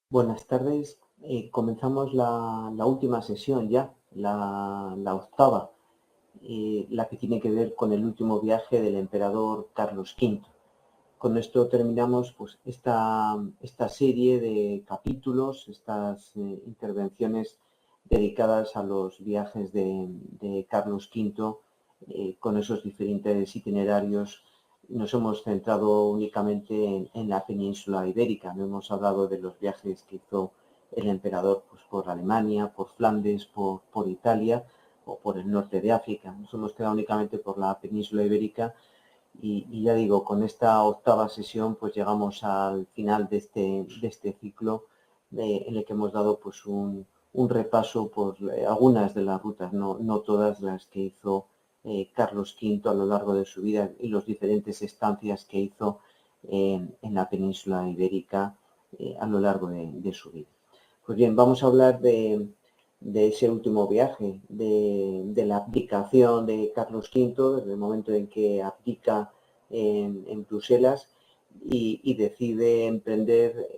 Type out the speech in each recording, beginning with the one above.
Buenas tardes. Comenzamos la última sesión ya, la octava, la que tiene que ver con el último viaje del emperador Carlos V. Con esto terminamos pues, esta serie de capítulos, estas intervenciones dedicadas a los viajes de Carlos V, con esos diferentes itinerarios. Nos hemos centrado únicamente en la península ibérica, no hemos hablado de los viajes que hizo el emperador pues, por Alemania, por Flandes, por Italia o por el norte de África. Nos hemos quedado únicamente por la península ibérica y ya digo, con esta octava sesión pues llegamos al final de este ciclo en el que hemos dado pues un repaso por algunas de las rutas, no todas las que hizo Carlos V a lo largo de su vida y las diferentes estancias que hizo en la península ibérica a lo largo de su vida. Pues bien, vamos a hablar de ese último viaje, de la abdicación de Carlos V, desde el momento en que abdica en Bruselas y decide emprender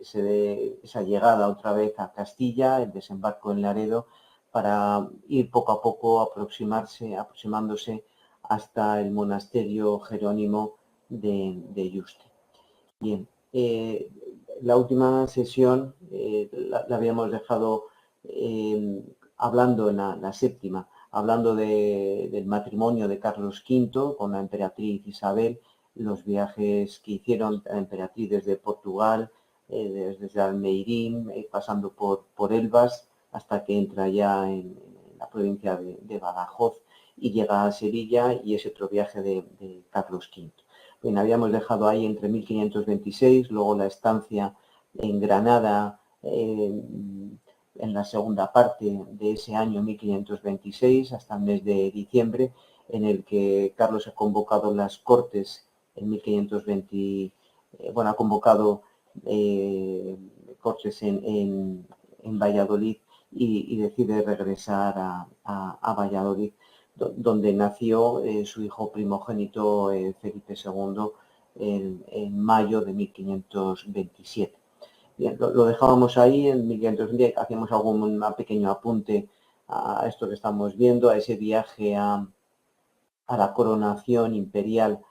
esa llegada otra vez a Castilla, el desembarco en Laredo, para ir poco a poco aproximándose hasta el monasterio jerónimo de Yuste. Bien, la última sesión la habíamos dejado hablando en la séptima, hablando del matrimonio de Carlos V con la emperatriz Isabel, los viajes que hicieron la emperatriz desde Portugal, desde Almeirín, pasando por Elvas, hasta que entra ya en la provincia de Badajoz y llega a Sevilla, y ese otro viaje de Carlos V. Bien, habíamos dejado ahí entre 1526, luego la estancia en Granada en la segunda parte de ese año 1526 hasta el mes de diciembre, en el que Carlos ha convocado las Cortes en 1520, ha convocado Cortes en Valladolid y decide regresar a Valladolid, donde nació su hijo primogénito Felipe II en mayo de 1527. Bien, lo dejábamos ahí en 1520, hacíamos algún pequeño apunte a esto que estamos viendo, a ese viaje a la coronación imperial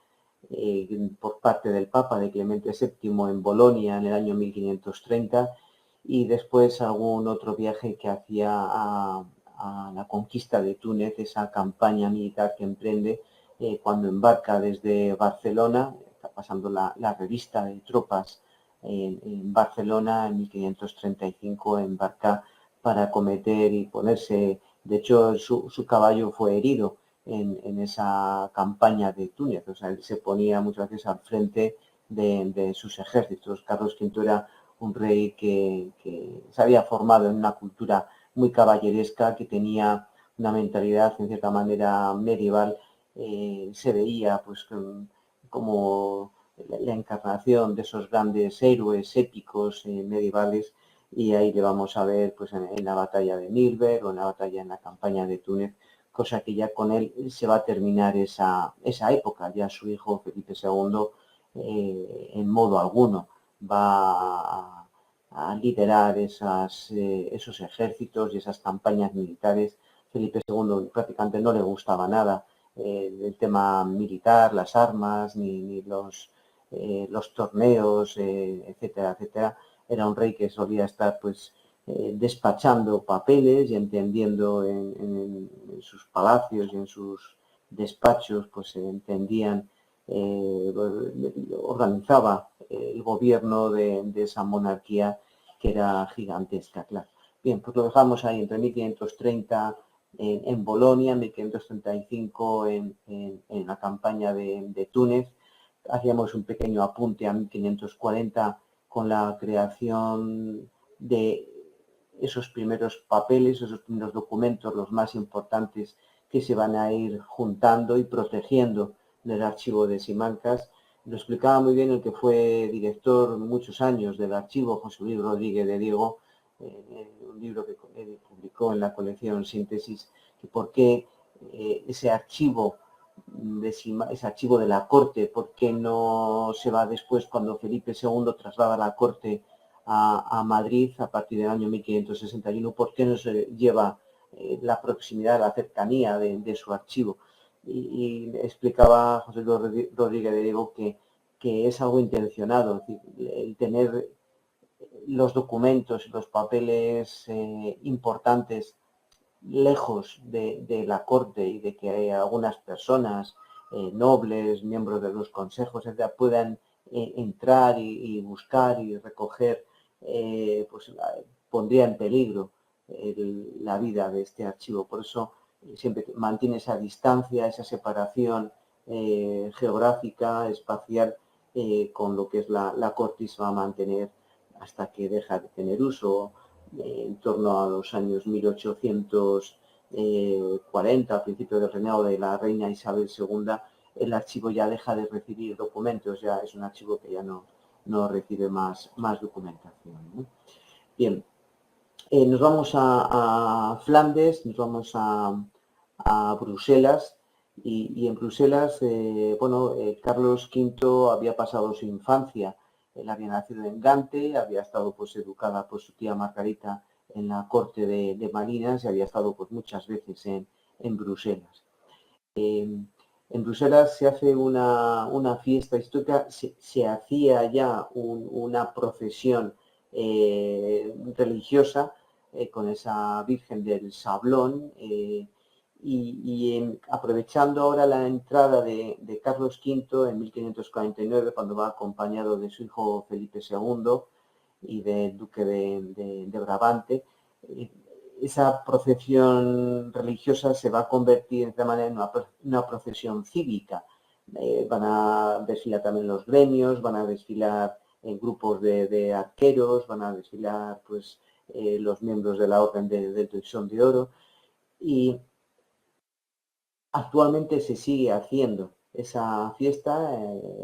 por parte del Papa de Clemente VII en Bolonia en el año 1530, y después algún otro viaje que hacía a la conquista de Túnez, esa campaña militar que emprende cuando embarca desde Barcelona, está pasando la revista de tropas en Barcelona en 1535, embarca para acometer y ponerse, de hecho su caballo fue herido en esa campaña de Túnez, o sea, él se ponía muchas veces al frente de sus ejércitos. Carlos V era un rey que se había formado en una cultura muy caballeresca, que tenía una mentalidad en cierta manera medieval, se veía pues como la encarnación de esos grandes héroes épicos medievales, y ahí le vamos a ver pues en la batalla de Nürnberg o en la batalla en la campaña de Túnez, cosa que ya con él se va a terminar esa época. Ya su hijo Felipe II en modo alguno va a liderar esos ejércitos y esas campañas militares. Felipe II prácticamente no le gustaba nada el tema militar, las armas, ni los torneos, etcétera, etcétera. Era un rey que solía estar pues despachando papeles y entendiendo en sus palacios y en sus despachos, pues se entendían, organizaba el gobierno de esa monarquía que era gigantesca, claro. Bien, pues lo dejamos ahí entre 1530 en Bolonia, 1535 en la campaña de Túnez. Hacíamos un pequeño apunte a 1540 con la creación de esos primeros papeles, esos primeros documentos, los más importantes, que se van a ir juntando y protegiendo del archivo de Simancas. Lo explicaba muy bien el que fue director muchos años del archivo, José Luis Rodríguez de Diego, un libro que publicó en la colección Síntesis, que por qué ese archivo ese archivo de la corte, por qué no se va después, cuando Felipe II traslada la corte a Madrid a partir del año 1561, ¿por qué no se lleva la proximidad, la cercanía de su archivo? Y explicaba José Luis Rodríguez de Diego que es algo intencionado, es decir, el tener los documentos y los papeles importantes lejos de la corte y de que algunas personas nobles, miembros de los consejos, etcétera, puedan entrar y buscar y recoger, pues pondría en peligro la vida de este archivo. Por eso siempre mantiene esa distancia, esa separación geográfica, espacial, con lo que es la corte, y se va a mantener hasta que deja de tener uso. En torno a los años 1840, a principios del reinado de la reina Isabel II, el archivo ya deja de recibir documentos, ya es un archivo que ya no recibe más documentación, ¿no? Bien, nos vamos a Flandes, nos vamos a Bruselas, y en Bruselas, Carlos V había pasado su infancia. Él había nacido en Gante, había estado pues educada por su tía Margarita en la corte de Marinas y había estado pues muchas veces en Bruselas. En Bruselas se hace una fiesta histórica, se hacía ya una procesión religiosa con esa Virgen del Sablón, aprovechando ahora la entrada de Carlos V en 1549, cuando va acompañado de su hijo Felipe II y del duque de Brabante, esa procesión religiosa se va a convertir de esta manera en una procesión cívica. Van a desfilar también los gremios, van a desfilar en grupos de arqueros, van a desfilar pues los miembros de la Orden del Toisón de Oro, y actualmente se sigue haciendo esa fiesta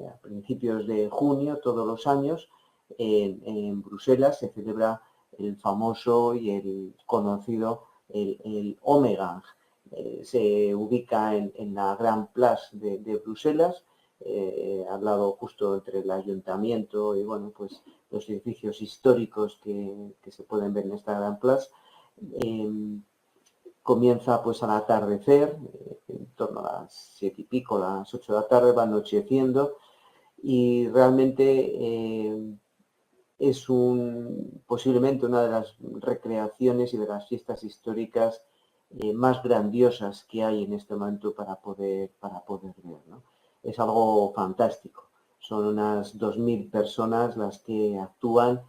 a principios de junio todos los años. En Bruselas se celebra el famoso y el conocido el Omegang. Se ubica en la Gran Place de Bruselas, al lado justo entre el ayuntamiento y bueno, pues los edificios históricos que se pueden ver en esta Gran Place. Comienza pues al atardecer, en torno a las 7 y pico, las 8 de la tarde, va anocheciendo, y realmente es posiblemente una de las recreaciones y de las fiestas históricas más grandiosas que hay en este momento para poder ver, ¿no? Es algo fantástico. Son unas 2000 personas las que actúan.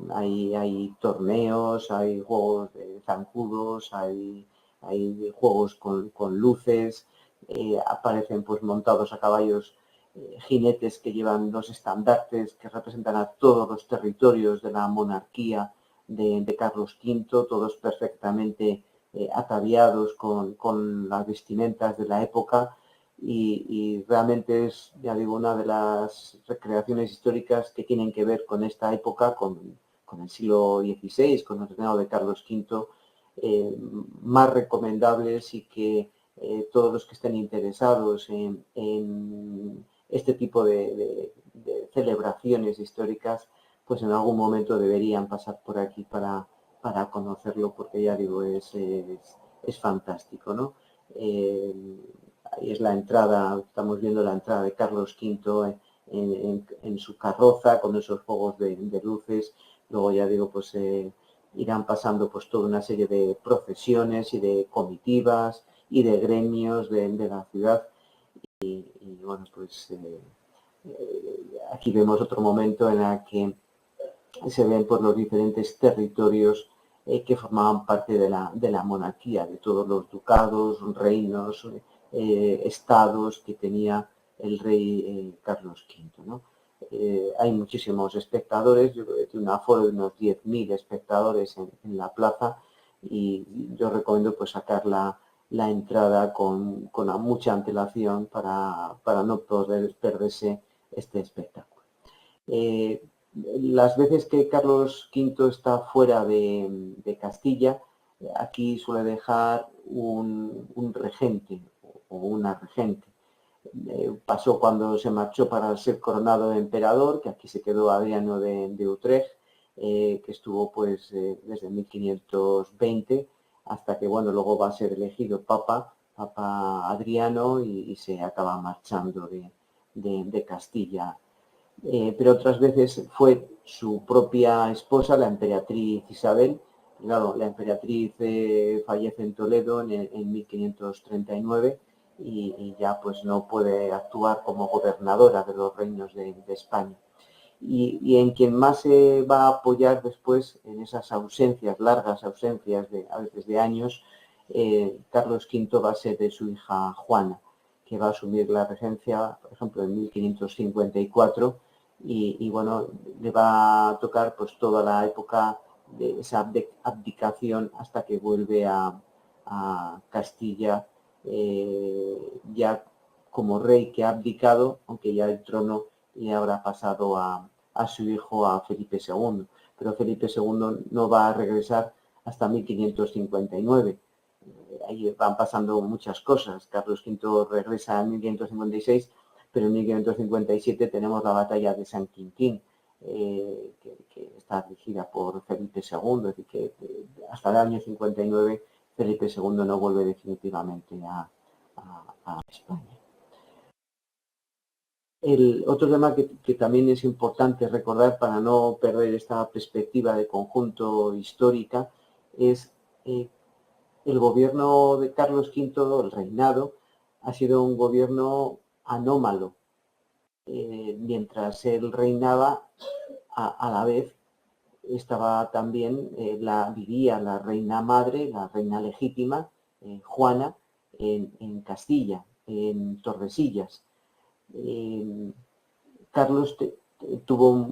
Hay torneos, hay juegos de zancudos, hay juegos con luces, aparecen pues montados a caballos jinetes que llevan los estandartes que representan a todos los territorios de la monarquía de Carlos V, todos perfectamente ataviados con las vestimentas de la época, y realmente es, ya digo, una de las recreaciones históricas que tienen que ver con esta época, con el siglo XVI, con el reinado de Carlos V, más recomendables, y que todos los que estén interesados en este tipo de celebraciones históricas, pues en algún momento deberían pasar por aquí para conocerlo, porque ya digo, es fantástico, ¿no? Ahí es la entrada, estamos viendo la entrada de Carlos V en su carroza con esos juegos de luces. Luego, ya digo, pues irán pasando pues toda una serie de procesiones y de comitivas y de gremios de la ciudad. Y bueno, pues aquí vemos otro momento en el que se ven por los diferentes territorios que formaban parte de la monarquía, de todos los ducados, reinos, estados que tenía el rey Carlos V, ¿no? Hay muchísimos espectadores, yo creo que tiene un aforo de unos 10.000 espectadores en la plaza, y yo recomiendo pues sacar la entrada con mucha antelación para no poder perderse este espectáculo. Las veces que Carlos V está fuera de Castilla, aquí suele dejar un regente o una regente. pasó cuando se marchó para ser coronado emperador, que aquí se quedó Adriano de Utrecht, que estuvo pues desde 1520 hasta que, bueno, luego va a ser elegido Papa Adriano y se acaba marchando de Castilla. Pero otras veces fue su propia esposa, la emperatriz Isabel. Claro, la emperatriz fallece en Toledo en 1539 y ya pues no puede actuar como gobernadora de los reinos de España. Y en quien más se va a apoyar después en esas ausencias, largas ausencias a veces de años, Carlos V va a ser de su hija Juana, que va a asumir la regencia, por ejemplo, en 1554 y bueno, le va a tocar pues toda la época de esa abdicación hasta que vuelve a Castilla ya como rey que ha abdicado, aunque ya el trono le habrá pasado a su hijo, a Felipe II. Pero Felipe II no va a regresar hasta 1559. Ahí van pasando muchas cosas. Carlos V regresa en 1556, pero en 1557 tenemos la batalla de San Quintín, que está dirigida por Felipe II, es decir, que hasta el año 59 Felipe II no vuelve definitivamente a España. El otro tema que también es importante recordar para no perder esta perspectiva de conjunto histórica es el gobierno de Carlos V, el reinado, ha sido un gobierno anómalo. Mientras él reinaba, a la vez estaba también, vivía la reina madre, la reina legítima, Juana, en Castilla, en Tordesillas. Carlos tuvo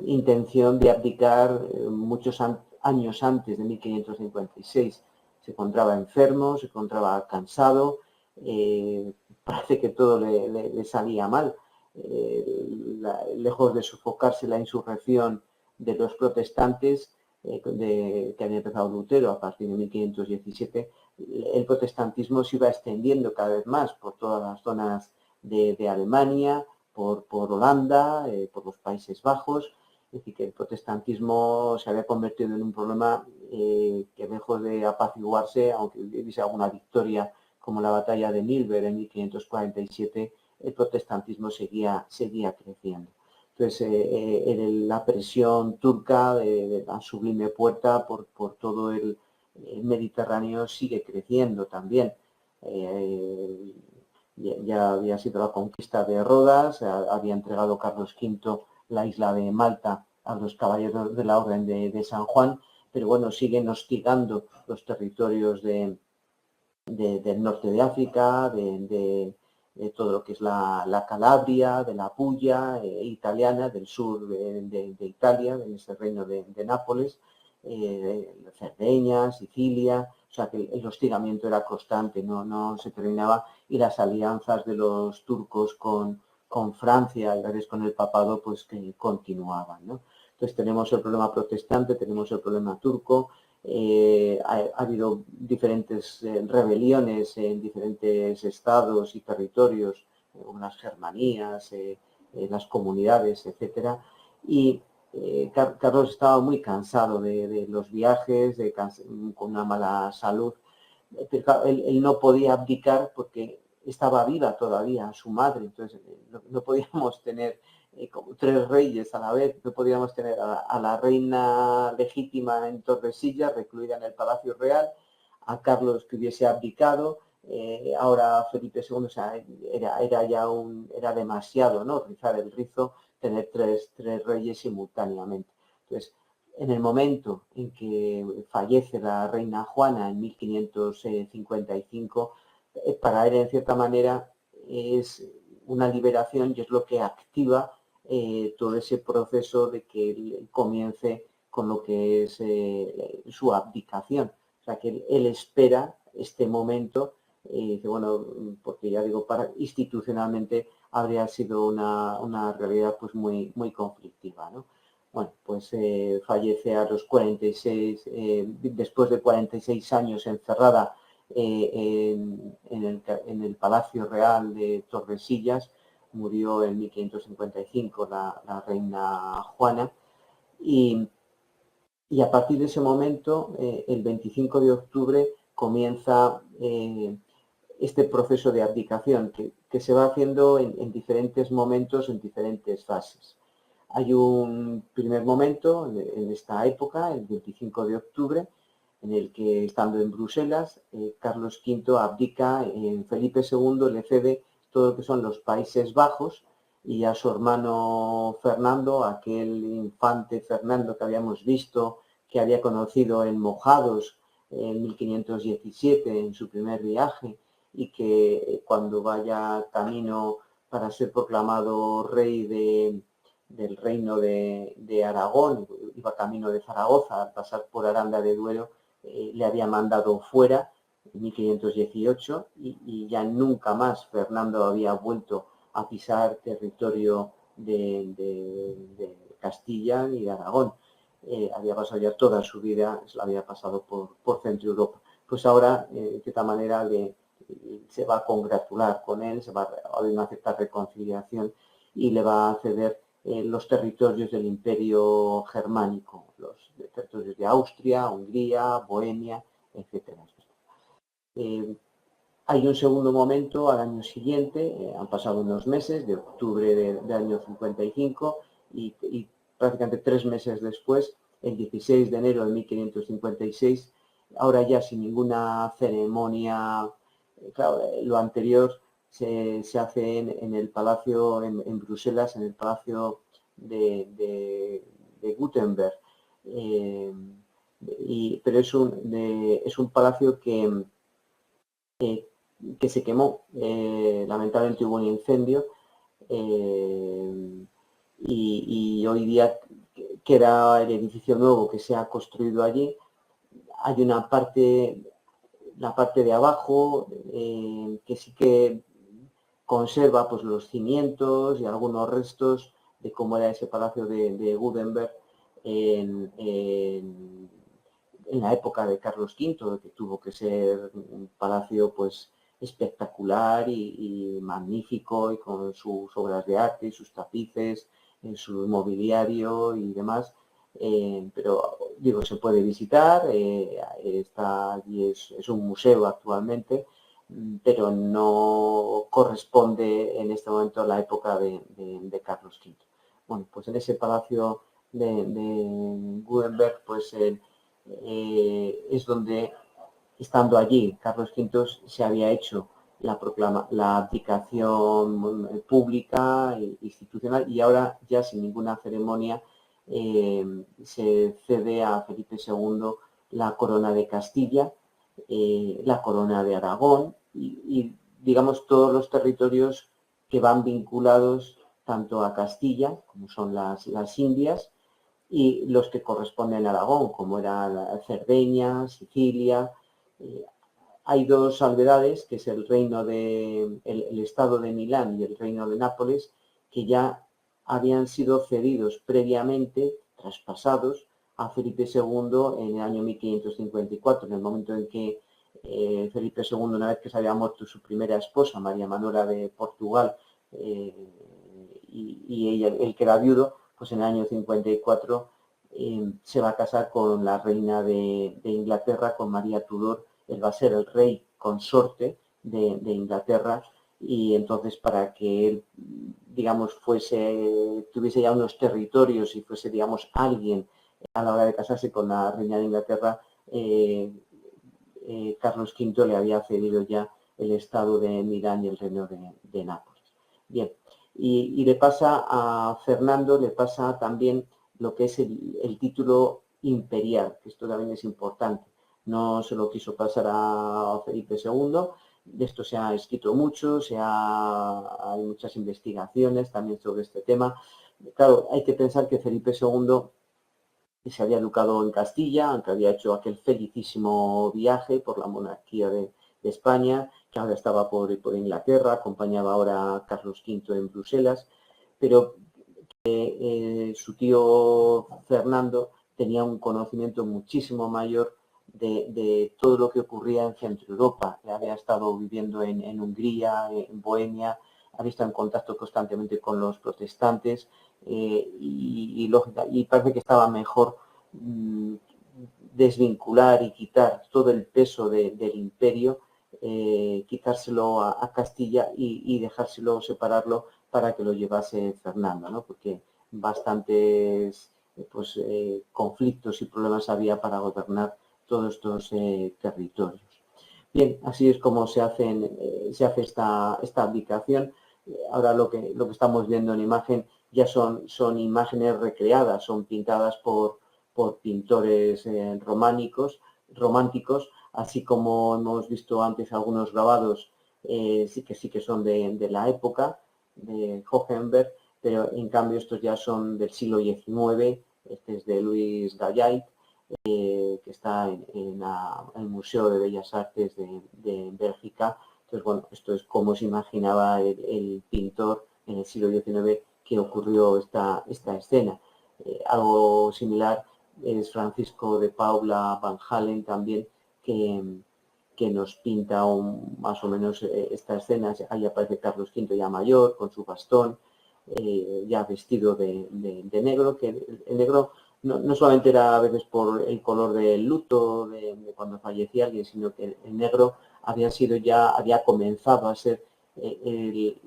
intención de abdicar muchos años antes de 1556. Se encontraba enfermo, se encontraba cansado, parece que todo le salía mal. Lejos de sofocarse la insurrección de los protestantes, que había empezado Lutero a partir de 1517, el protestantismo se iba extendiendo cada vez más por todas las zonas de Alemania, por Holanda, por los Países Bajos. Es decir, que el protestantismo se había convertido en un problema que lejos de apaciguarse, aunque hubiese alguna victoria como la batalla de Milberg en 1547, el protestantismo seguía creciendo. Entonces, la presión turca de la Sublime Puerta por todo el Mediterráneo sigue creciendo también. Ya había sido la conquista de Rodas, había entregado Carlos V la isla de Malta a los caballeros de la Orden de San Juan, pero bueno, siguen hostigando los territorios del norte de África, de todo lo que es la Calabria, de la Puglia italiana, del sur de Italia, en ese reino de Nápoles, Cerdeña, Sicilia. O sea que el hostigamiento era constante, no se terminaba, y las alianzas de los turcos con Francia y a veces con el papado pues que continuaban, ¿no? Entonces tenemos el problema protestante, tenemos el problema turco, ha habido diferentes rebeliones en diferentes estados y territorios, unas germanías, las comunidades, etcétera, y Carlos estaba muy cansado de los viajes, con una mala salud. Pero él no podía abdicar porque estaba viva todavía su madre, entonces no podíamos tener como tres reyes a la vez. No podíamos tener a la reina legítima en Tordesillas, recluida en el Palacio Real, a Carlos que hubiese abdicado, ahora Felipe II, o sea, era demasiado, ¿no? Rizar el rizo, tener tres reyes simultáneamente. Entonces, en el momento en que fallece la reina Juana en 1555, para él en cierta manera es una liberación y es lo que activa todo ese proceso de que él comience con lo que es su abdicación. O sea, que él espera este momento, bueno, porque ya digo, institucionalmente habría sido una realidad pues muy conflictiva, ¿no? Bueno, pues fallece a los 46, después de 46 años encerrada en el Palacio Real de Tordesillas. Murió en 1555 la reina Juana, y a partir de ese momento, el 25 de octubre, comienza este proceso de abdicación que se va haciendo en diferentes momentos, en diferentes fases. Hay un primer momento en esta época, el 25 de octubre, en el que, estando en Bruselas, Carlos V abdica, Felipe II le cede todo lo que son los Países Bajos, y a su hermano Fernando, aquel infante Fernando que habíamos visto, que había conocido en Mojados en 1517 en su primer viaje, y que cuando vaya camino para ser proclamado rey del reino de Aragón, iba camino de Zaragoza, al pasar por Aranda de Duero, le había mandado fuera en 1518, y ya nunca más Fernando había vuelto a pisar territorio de Castilla y de Aragón. Había pasado ya toda su vida, la había pasado por Centro Europa. Pues ahora, de cierta manera, se va a congratular con él, va a haber una cierta reconciliación, y le va a ceder los territorios del Imperio Germánico, los territorios de Austria, Hungría, Bohemia, etc. Hay un segundo momento al año siguiente, han pasado unos meses, de octubre del año 55, y prácticamente 3 meses después, el 16 de enero de 1556, ahora ya sin ninguna ceremonia. Claro, lo anterior se hace en el palacio, en Bruselas, en el palacio de Gutenberg, pero es un palacio que se quemó. Lamentablemente hubo un incendio, y hoy día queda el edificio nuevo que se ha construido allí. Hay una parte, la parte de abajo, que sí que conserva pues los cimientos y algunos restos de cómo era ese palacio de Gutenberg en la época de Carlos V, que tuvo que ser un palacio pues espectacular y magnífico, y con sus obras de arte, sus tapices, su mobiliario y demás. Pero digo, se puede visitar, está allí, es un museo actualmente, pero no corresponde en este momento a la época de Carlos V. Bueno, pues en ese palacio de Gutenberg, pues es donde, estando allí, Carlos V se había hecho la abdicación pública e institucional, y ahora ya sin ninguna ceremonia se cede a Felipe II la corona de Castilla, la corona de Aragón, y digamos todos los territorios que van vinculados tanto a Castilla, como son las Indias, y los que corresponden a Aragón, como era Cerdeña, Sicilia. Hay dos salvedades, que es el estado de Milán y el reino de Nápoles, que ya habían sido cedidos previamente, traspasados a Felipe II en el año 1554, en el momento en que Felipe II, una vez que se había muerto su primera esposa, María Manuela de Portugal, y él que era viudo, pues en el año 54 se va a casar con la reina de Inglaterra, con María Tudor. Él va a ser el rey consorte de Inglaterra, y entonces, para que él, digamos, tuviese ya unos territorios y fuese, digamos, alguien a la hora de casarse con la reina de Inglaterra, Carlos V le había cedido ya el estado de Milán y el reino de Nápoles. Bien, y le pasa a Fernando, le pasa también lo que es el título imperial, que esto también es importante. No se lo quiso pasar a Felipe II. De esto se ha escrito mucho, hay muchas investigaciones también sobre este tema. Claro, hay que pensar que Felipe II se había educado en Castilla, aunque había hecho aquel felicísimo viaje por la monarquía de España, que ahora estaba por Inglaterra, acompañaba ahora a Carlos V en Bruselas, pero su tío Fernando tenía un conocimiento muchísimo mayor de todo lo que ocurría en Centro Europa. Había estado viviendo en Hungría, en Bohemia, había estado en contacto constantemente con los protestantes y parece que estaba mejor desvincular y quitar todo el peso del imperio, quitárselo a Castilla y dejárselo, separarlo para que lo llevase Fernando, ¿no? Porque bastantes pues, conflictos y problemas había para gobernar todos estos territorios. Bien, así es como se hace esta abdicación. Ahora lo que estamos viendo en imagen ya son imágenes recreadas, son pintadas por pintores románticos, así como hemos visto antes algunos grabados, sí que son de la época de Hohenberg, pero en cambio estos ya son del siglo XIX. Este es de Louis Gallait, que está en el Museo de Bellas Artes de Bélgica. Entonces, bueno, esto es como se imaginaba el pintor en el siglo XIX que ocurrió esta escena. Algo similar es Francisco de Paula Van Halen también, que nos pinta más o menos esta escena. Ahí aparece Carlos V ya mayor, con su bastón, ya vestido de negro, que el negro no solamente era a veces por el color del luto de cuando fallecía alguien, sino que el negro había comenzado a ser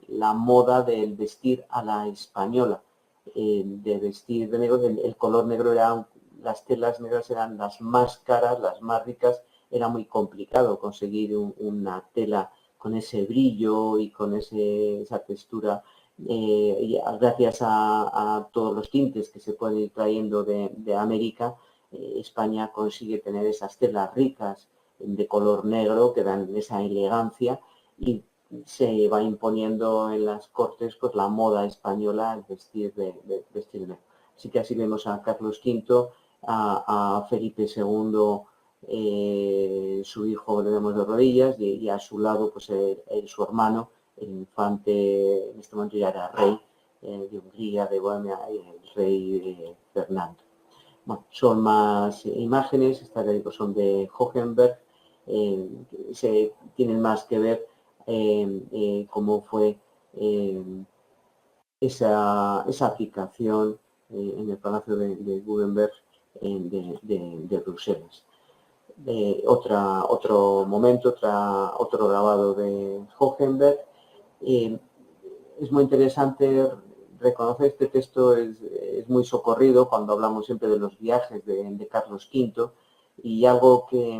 la moda del vestir a la española, de vestir de negro. El color negro las telas negras eran las más caras, las más ricas. Era muy complicado conseguir una tela con ese brillo y con esa textura. Gracias a todos los tintes que se pueden ir trayendo de América, España consigue tener esas telas ricas de color negro que dan esa elegancia, y se va imponiendo en las cortes pues la moda española, el vestir negro. Así que así vemos a Carlos V, a Felipe II, su hijo le vemos de rodillas, y a su lado pues su hermano, el infante, en este momento ya era rey de Hungría, de Bohemia, el rey Fernando. Bueno, son más imágenes, estas son de Hohenberg, tienen más que ver cómo fue esa aplicación en el Palacio de Gutenberg de Bruselas. Otro momento, otro grabado de Hohenberg. Es muy interesante reconocer este texto, es muy socorrido cuando hablamos siempre de los viajes de Carlos V, y algo que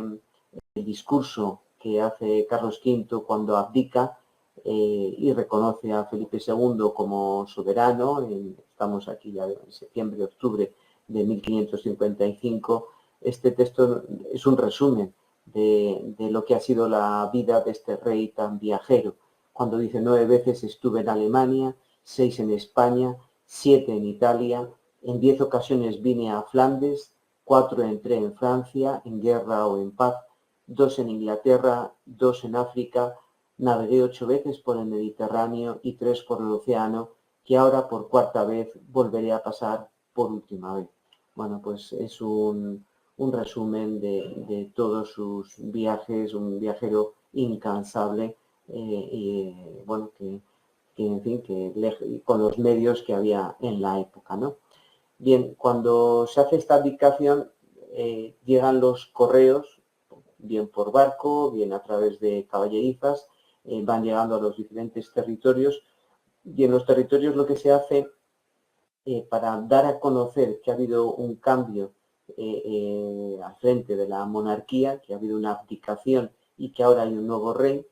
el discurso que hace Carlos V cuando abdica y reconoce a Felipe II como soberano, estamos aquí ya en septiembre, octubre de 1555, este texto es un resumen de lo que ha sido la vida de este rey tan viajero, cuando dice: 9 veces estuve en Alemania, 6 en España, 7 en Italia, en 10 ocasiones vine a Flandes, 4 entré en Francia, en guerra o en paz, 2 en Inglaterra, 2 en África, navegué 8 veces por el Mediterráneo y 3 por el océano, que ahora por cuarta vez volveré a pasar por última vez. Bueno, pues es un resumen de todos sus viajes, un viajero incansable, bueno, en fin, con los medios que había en la época, ¿no? Bien, cuando se hace esta abdicación, llegan los correos, bien por barco, bien a través de caballerizas, van llegando a los diferentes territorios, y en los territorios lo que se hace para dar a conocer que ha habido un cambio al frente de la monarquía, que ha habido una abdicación y que ahora hay un nuevo rey,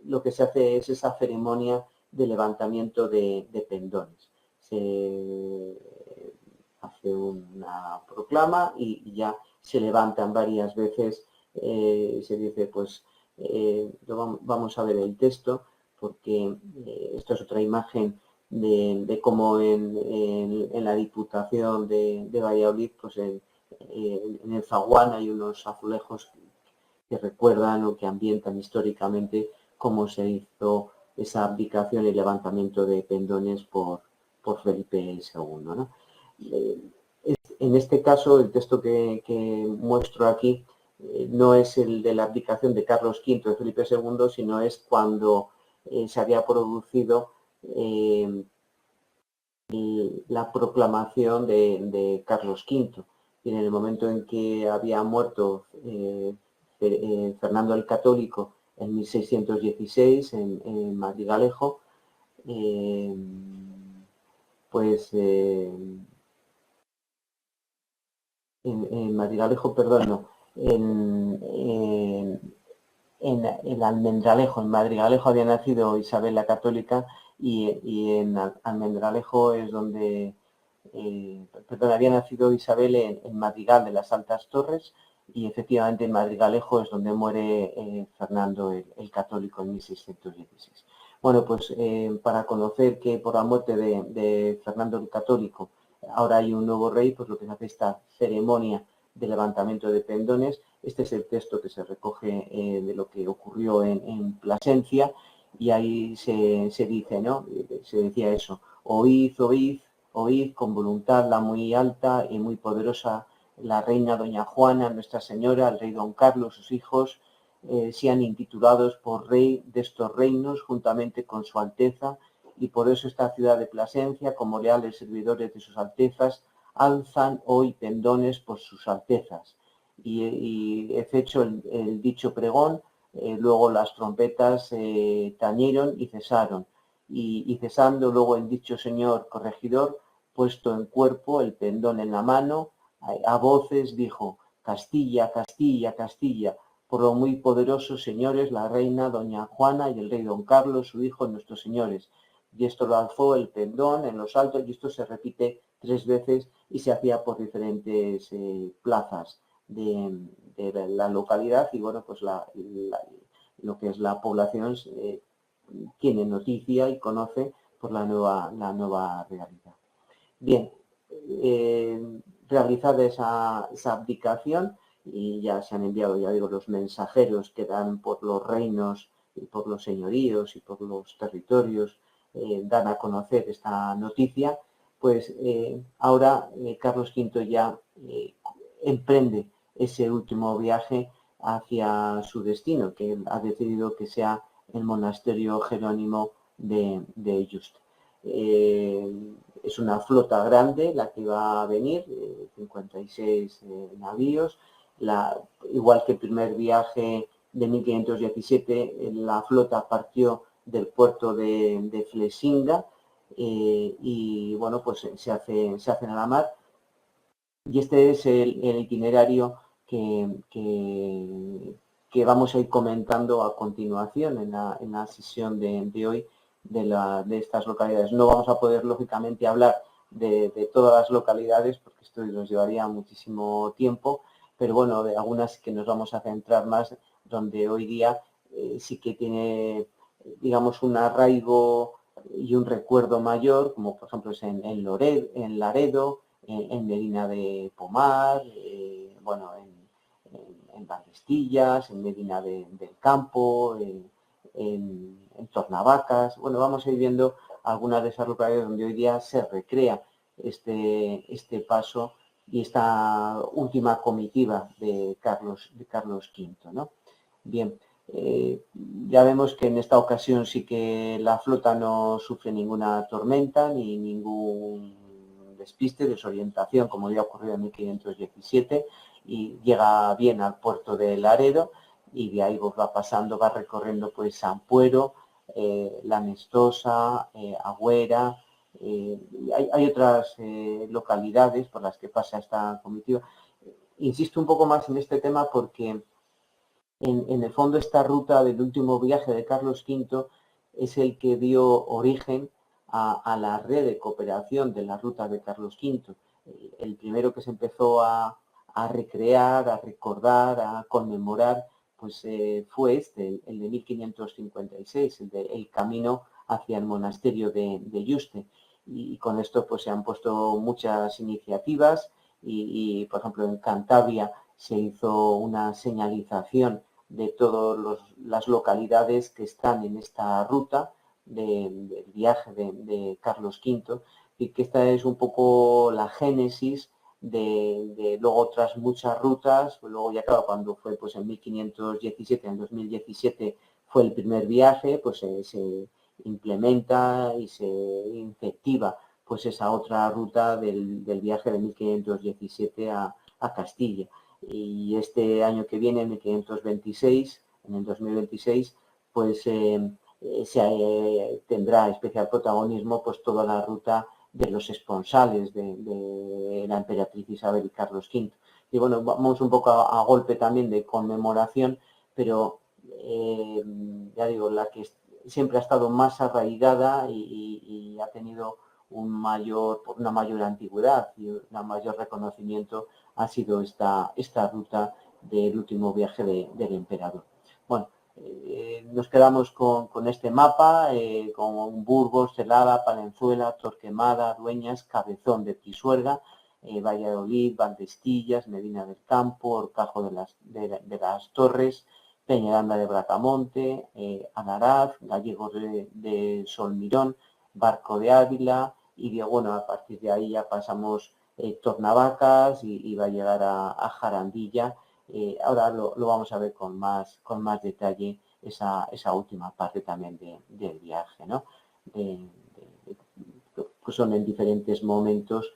lo que se hace es esa ceremonia de levantamiento de pendones. Se hace una proclama y ya se levantan varias veces. Se dice, pues, vamos a ver el texto, porque esto es otra imagen de cómo en la Diputación de Valladolid, pues en el zaguán hay unos azulejos que recuerdan o que ambientan históricamente cómo se hizo esa abdicación y levantamiento de pendones por Felipe II, ¿no? En este caso, el texto que muestro aquí no es el de la abdicación de Carlos V de Felipe II, sino es cuando se había producido la proclamación de Carlos V. Y en el momento en que había muerto Fernando el Católico en 1616 en Madrigalejo, pues en Madrigalejo, perdón, no, en Almendralejo, en Madrigalejo había nacido Isabel la Católica y en Almendralejo es donde, perdón, había nacido Isabel en Madrigal de las Altas Torres y efectivamente en Madrigalejo es donde muere Fernando el Católico en 1616. Bueno, pues para conocer que por la muerte de Fernando el Católico ahora hay un nuevo rey, pues lo que se hace esta ceremonia de levantamiento de pendones. Este es el texto que se recoge de lo que ocurrió en Plasencia y ahí se dice, ¿no? Se decía eso, oíd, oíd, oíd con voluntad la muy alta y muy poderosa la reina doña Juana, Nuestra Señora, el rey don Carlos, sus hijos, sean intitulados por rey de estos reinos juntamente con su alteza y por eso esta ciudad de Plasencia, como leales servidores de sus altezas, alzan hoy pendones por sus altezas. Y hecho el dicho pregón, luego las trompetas tañeron y cesaron. Y cesando luego el dicho señor corregidor, puesto en cuerpo el pendón en la mano, a voces dijo, Castilla, Castilla, Castilla, por lo muy poderosos señores, la reina doña Juana y el rey don Carlos, su hijo, nuestros señores. Y esto lo alzó el pendón en los altos y esto se repite 3 veces y se hacía por diferentes plazas de la localidad y bueno, pues lo que es la población tiene noticia y conoce por la nueva realidad. Bien, realizada esa abdicación y ya se han enviado, ya digo, los mensajeros que dan por los reinos y por los señoríos y por los territorios, dan a conocer esta noticia, pues ahora Carlos V ya emprende ese último viaje hacia su destino, que ha decidido que sea el monasterio jerónimo de Yuste. Es una flota grande la que va a venir, 56 navíos, igual que el primer viaje de 1517, la flota partió del puerto de Flesinga y bueno, pues se hacen a la mar. Y este es el itinerario que vamos a ir comentando a continuación en la sesión de hoy de estas localidades. No vamos a poder, lógicamente, hablar de todas las localidades porque esto nos llevaría muchísimo tiempo, pero bueno, de algunas que nos vamos a centrar más, donde hoy día sí que tiene, digamos, un arraigo y un recuerdo mayor, como por ejemplo es en Laredo, en Medina de Pomar, bueno, en Vallistillas, en Medina del Campo, en Tornavacas. Bueno, vamos a ir viendo algunas de esas localidades donde hoy día se recrea este paso y esta última comitiva de Carlos V, ¿no? Bien, ya vemos que en esta ocasión sí que la flota no sufre ninguna tormenta ni ningún despiste, desorientación, como ya ocurrió en 1517, y llega bien al puerto de Laredo y de ahí pues, va pasando, va recorriendo pues San Puero, La Nestosa, Agüera, hay otras localidades por las que pasa esta comitiva. Insisto un poco más en este tema porque en el fondo esta ruta del último viaje de Carlos V es el que dio origen a la red de cooperación de la ruta de Carlos V. El primero que se empezó a recrear, a recordar, a conmemorar, pues fue el de 1556, el camino hacia el monasterio de Yuste. Y con esto pues se han puesto muchas iniciativas y por ejemplo, en Cantabria se hizo una señalización de todas las localidades que están en esta ruta del viaje de Carlos V y que esta es un poco la génesis luego otras muchas rutas. Pues luego ya claro, cuando fue pues en 1517, en 2017 fue el primer viaje, pues se implementa y se incentiva pues esa otra ruta del viaje de 1517 a Castilla. Y este año que viene, en 1526, en el 2026, pues tendrá especial protagonismo pues toda la ruta de los esponsales de la emperatriz Isabel y Carlos V. Y bueno, vamos un poco a golpe también de conmemoración, pero ya digo, la que siempre ha estado más arraigada y ha tenido una mayor antigüedad y un mayor reconocimiento ha sido esta ruta del último viaje del emperador. Bueno, nos quedamos con este mapa, con Burgos, Celada, Palenzuela, Torquemada, Dueñas, Cabezón de Pisuerga, Valladolid, Valdestillas, Medina del Campo, Horcajo de las Torres, Peñaranda de Bracamonte, Anaraz, Gallegos de Solmirón, Barco de Ávila, y bueno, a partir de ahí ya pasamos Tornavacas y va a llegar a Jarandilla. Ahora lo vamos a ver con más detalle esa última parte también del viaje, ¿no? Pues son en diferentes momentos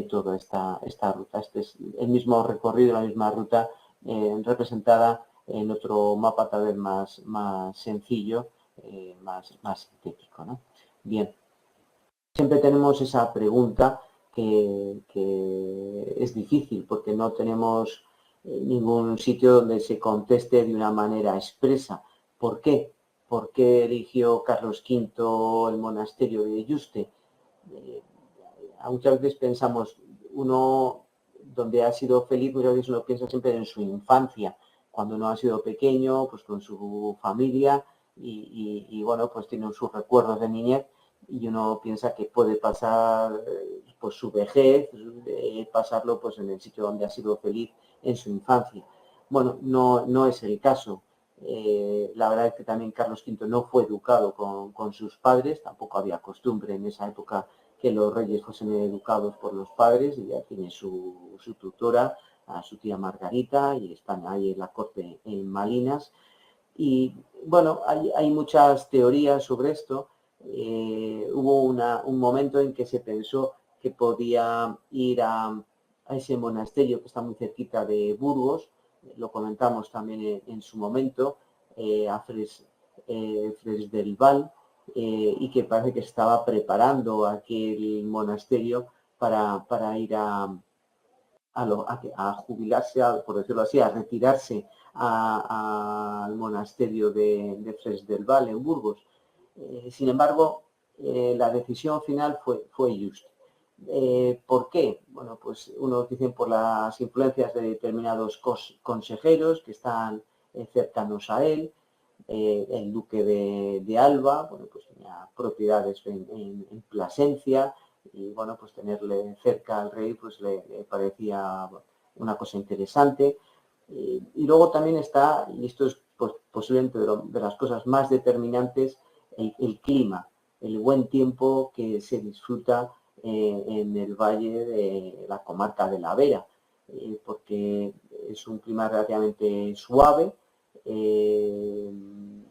toda esta ruta. Este es el mismo recorrido, la misma ruta representada en otro mapa tal vez más sencillo, más sintético, ¿no? Bien. Siempre tenemos esa pregunta que es difícil porque no tenemos ningún sitio donde se conteste de una manera expresa. ¿Por qué? ¿Por qué eligió Carlos V el monasterio de Yuste? Muchas veces pensamos, uno donde ha sido feliz, muchas veces uno piensa siempre en su infancia, cuando no ha sido pequeño, pues con su familia y bueno, pues tiene sus recuerdos de niñez y uno piensa que puede pasar pues su vejez, pasarlo pues en el sitio donde ha sido feliz en su infancia. Bueno, no es el caso. La verdad es que también Carlos V no fue educado con sus padres, tampoco había costumbre en esa época que los reyes fuesen educados por los padres, y ya tiene su tutora, a su tía Margarita, y están ahí en la corte en Malinas. Y bueno, hay muchas teorías sobre esto. Hubo un momento en que se pensó que podía ir a ese monasterio que está muy cerquita de Burgos, lo comentamos también en su momento, a Fres del Val, y que parece que estaba preparando aquel monasterio para ir a jubilarse, por decirlo así, a retirarse al monasterio de Fres del Val en Burgos. Sin embargo, la decisión final fue Yuste. ¿Por qué? Bueno, pues unos dicen por las influencias de determinados consejeros que están cercanos a él. El duque de Alba, bueno, pues tenía propiedades en Plasencia, y bueno, pues tenerle cerca al rey pues le parecía una cosa interesante. Y luego también está, y esto es pues, posiblemente de las cosas más determinantes, el clima, el buen tiempo que se disfruta en el valle de la comarca de la Vera, porque es un clima relativamente suave.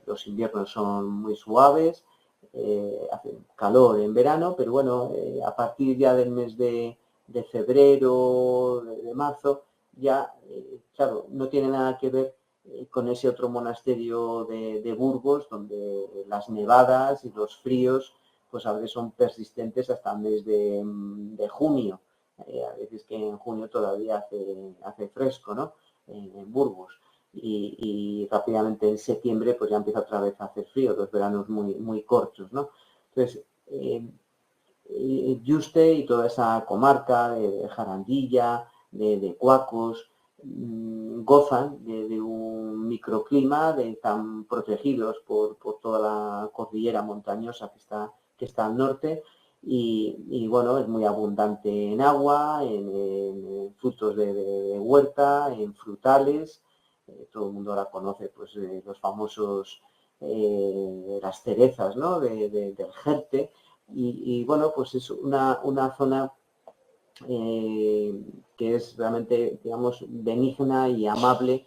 Los inviernos son muy suaves, hace calor en verano, pero bueno, a partir ya del mes de febrero, de marzo, ya, claro, no tiene nada que ver con ese otro monasterio de Burgos, donde las nevadas y los fríos, pues a veces son persistentes hasta el mes de junio. A veces que en junio todavía hace fresco, ¿no? En Burgos. Y rápidamente en septiembre pues ya empieza otra vez a hacer frío, los veranos muy cortos, ¿no? Entonces, Yuste y toda esa comarca de Jarandilla, de Cuacos, gozan de un microclima, están protegidos por toda la cordillera montañosa que está al norte, y bueno, es muy abundante en agua, en frutos de huerta, en frutales. Todo el mundo la conoce, pues los famosos, las cerezas, ¿no? Del Jerte. Y bueno, pues es una zona que es realmente, digamos, benigna y amable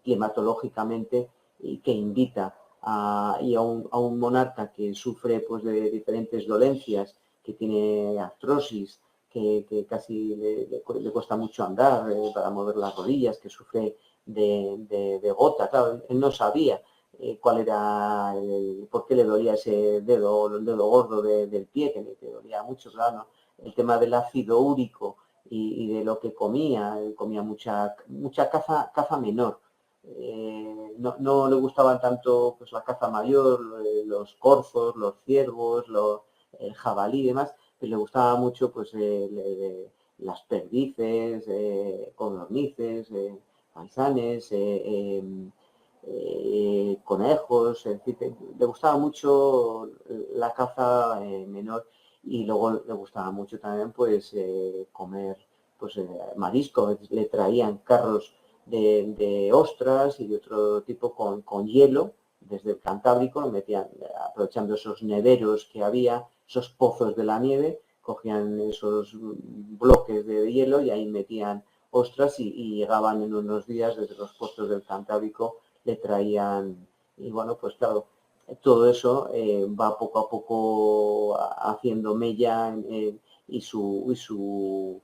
climatológicamente y que invita a un monarca que sufre pues, de diferentes dolencias, que tiene artrosis, que casi le cuesta mucho andar para mover las rodillas, que sufre de gota. Claro, él no sabía cuál era, por qué le dolía ese dedo, el dedo gordo del pie, que le dolía mucho, claro, ¿no? El tema del ácido úrico y de lo que comía mucha caza menor. No le gustaban tanto pues, la caza mayor, los corzos, los ciervos, el jabalí y demás, pero le gustaba mucho pues, las perdices, codornices, faisanes, conejos, en fin, le gustaba mucho la caza menor y luego le gustaba mucho también pues comer pues marisco, le traían carros de ostras y de otro tipo con hielo desde el Cantábrico, lo metían aprovechando esos neveros que había, esos pozos de la nieve, cogían esos bloques de hielo y ahí metían ostras y llegaban en unos días desde los puertos del Cantábrico, le traían, y bueno, pues claro, todo eso va poco a poco haciendo mella y su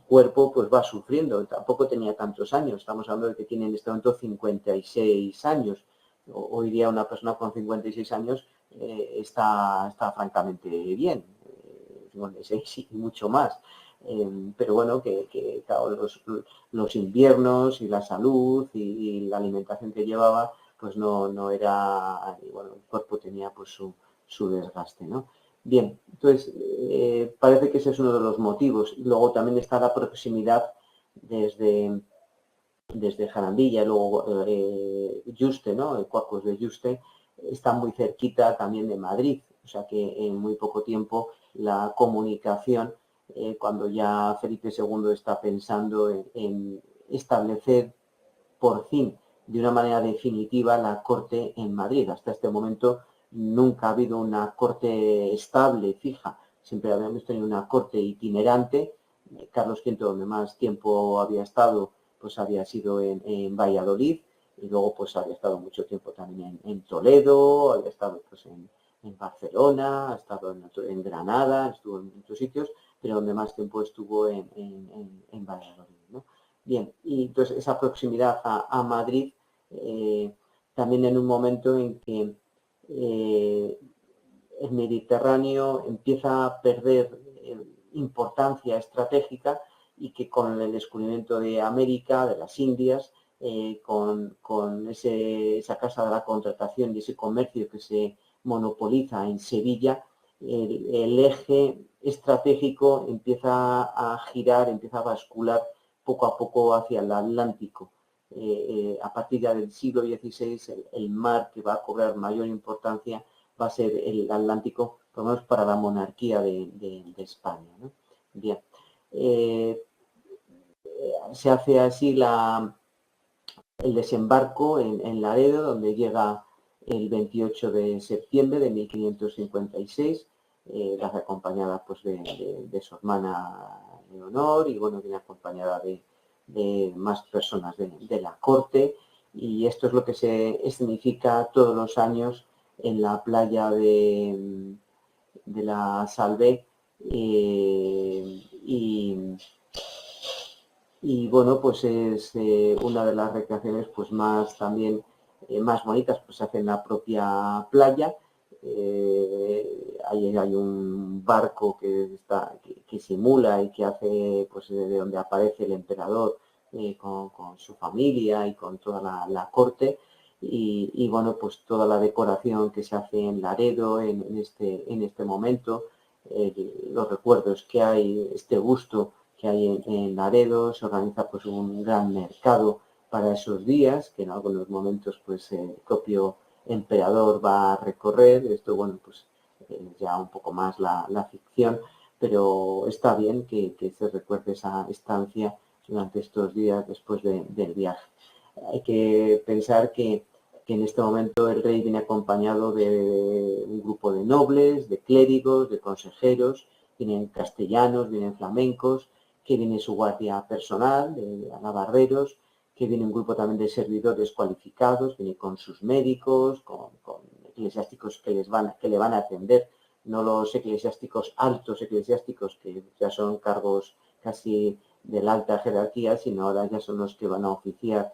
cuerpo pues va sufriendo. Tampoco tenía tantos años, estamos hablando de que tiene en este momento 56 años. Hoy día una persona con 56 años está francamente bien, 56 y mucho más. Pero bueno, que claro, los inviernos y la salud y la alimentación que llevaba pues no era, y bueno, el cuerpo tenía pues su desgaste, ¿no? Bien, entonces parece que ese es uno de los motivos. Luego también está la proximidad desde Jarandilla, luego Yuste, ¿no? El Cuacos de Yuste está muy cerquita también de Madrid, o sea que en muy poco tiempo la comunicación, cuando ya Felipe II está pensando en establecer por fin de una manera definitiva la corte en Madrid. Hasta este momento nunca ha habido una corte estable, fija, siempre habíamos tenido una corte itinerante. Carlos V, donde más tiempo había estado, pues había sido en Valladolid, y luego pues había estado mucho tiempo también en Toledo, había estado pues en Barcelona, ha estado en Granada, estuvo en muchos sitios, pero donde más tiempo estuvo en Valladolid, ¿no? Bien, y entonces esa proximidad a Madrid, también en un momento en que el Mediterráneo empieza a perder importancia estratégica y que con el descubrimiento de América, de las Indias, con esa casa de la contratación y ese comercio que se monopoliza en Sevilla, el eje estratégico empieza a girar, empieza a bascular poco a poco hacia el Atlántico. A partir ya del siglo XVI, el mar que va a cobrar mayor importancia va a ser el Atlántico, por lo menos para la monarquía de España, ¿no? Bien. Se hace así el desembarco en Laredo, donde llega el 28 de septiembre de 1556, acompañada pues, de su hermana Leonor y bueno, viene acompañada de más personas de la corte, y esto es lo que se escenifica todos los años en la playa de la Salve, y bueno, pues es una de las recreaciones pues más también más bonitas, pues se hace en la propia playa. Ahí hay un barco que simula y que hace pues de donde aparece el emperador con su familia y con toda la corte. Y bueno, pues toda la decoración que se hace en Laredo en este momento, los recuerdos que hay, este gusto que hay en Laredo, se organiza pues un gran mercado para esos días, que en algunos momentos pues el propio emperador va a recorrer. Esto, bueno, pues ya un poco más la ficción, pero está bien que se recuerde esa estancia durante estos días después del viaje. Hay que pensar que en este momento el rey viene acompañado de un grupo de nobles, de clérigos, de consejeros, vienen castellanos, vienen flamencos, que viene su guardia personal, de navarreros, que viene un grupo también de servidores cualificados, viene con sus médicos, con eclesiásticos que le van a atender, no los eclesiásticos altos eclesiásticos, que ya son cargos casi de la alta jerarquía, sino ahora ya son los que van a oficiar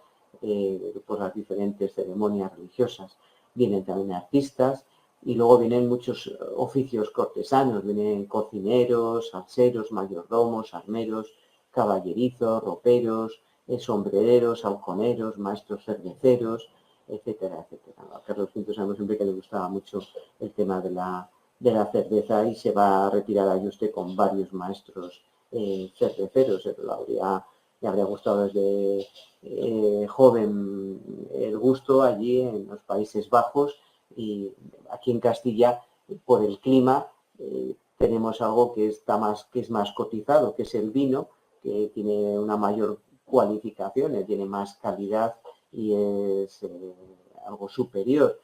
por las diferentes ceremonias religiosas. Vienen también artistas y luego vienen muchos oficios cortesanos, vienen cocineros, salseros, mayordomos, armeros, caballerizos, roperos, sombrereros, halconeros, maestros cerveceros, etcétera, etcétera. A Carlos V sabemos siempre que le gustaba mucho el tema de la cerveza y se va a retirar a Yuste con varios maestros cerveceros. Le habría gustado desde joven el gusto allí en los Países Bajos, y aquí en Castilla, por el clima, tenemos algo que es más cotizado, que es el vino, que tiene una mayor cualificación, tiene más calidad y es algo superior.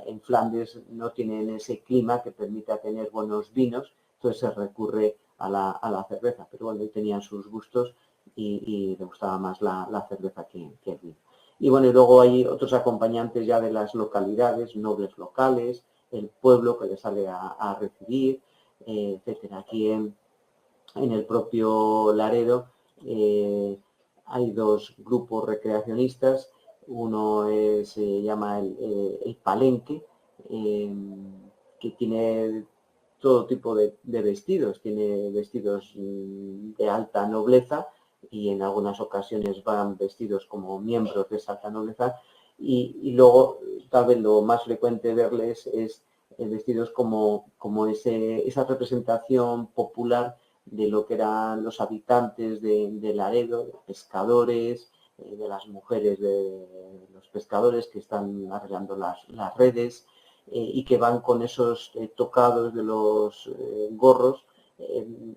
En Flandes no tienen ese clima que permita tener buenos vinos, entonces se recurre a la cerveza, pero bueno, él tenía sus gustos y le gustaba más la cerveza que el vino. Y bueno, y luego hay otros acompañantes ya de las localidades, nobles locales, el pueblo que le sale a recibir, etcétera. Aquí en el propio Laredo hay dos grupos recreacionistas. Uno se llama el Palenque, que tiene todo tipo de vestidos. Tiene vestidos de alta nobleza y en algunas ocasiones van vestidos como miembros de esa alta nobleza. Y luego, tal vez lo más frecuente verles es vestidos como esa representación popular de lo que eran los habitantes de Laredo, pescadores, de las mujeres de los pescadores que están arreglando las redes y que van con esos tocados de los gorros,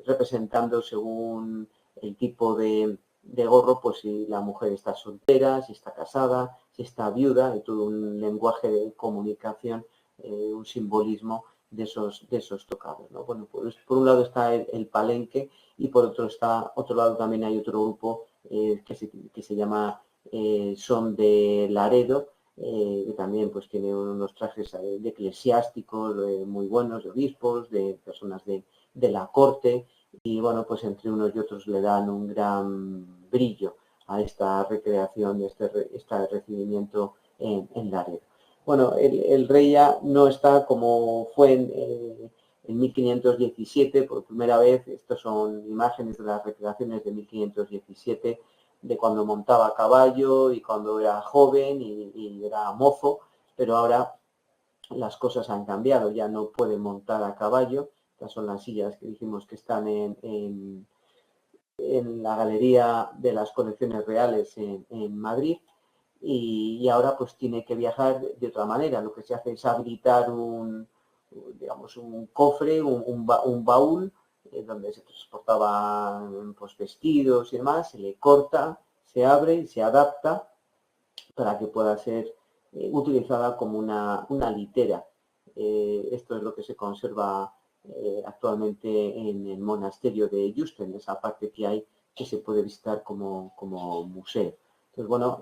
representando según el tipo de gorro, pues si la mujer está soltera, si está casada, si está viuda, hay todo un lenguaje de comunicación, un simbolismo de esos tocados, ¿no? Bueno, pues por un lado está el Palenque y por otro lado también hay otro grupo que se llama Son de Laredo, que también pues tiene unos trajes de eclesiásticos muy buenos, de obispos, de personas de la corte, y bueno, pues entre unos y otros le dan un gran brillo a esta recreación, este recibimiento en Laredo. Bueno, el rey ya no está como fue en 1517, por primera vez. Estas son imágenes de las recreaciones de 1517, de cuando montaba a caballo y cuando era joven y era mozo, pero ahora las cosas han cambiado, ya no puede montar a caballo. Estas son las sillas que dijimos que están en la Galería de las Colecciones Reales en Madrid. Y ahora pues tiene que viajar de otra manera. Lo que se hace es habilitar digamos, un cofre, un baúl, donde se transportaban pues, vestidos y demás, se le corta, se abre y se adapta para que pueda ser utilizada como una litera. Esto es lo que se conserva actualmente en el monasterio de Yuste, esa parte que hay que se puede visitar como museo. Entonces, bueno,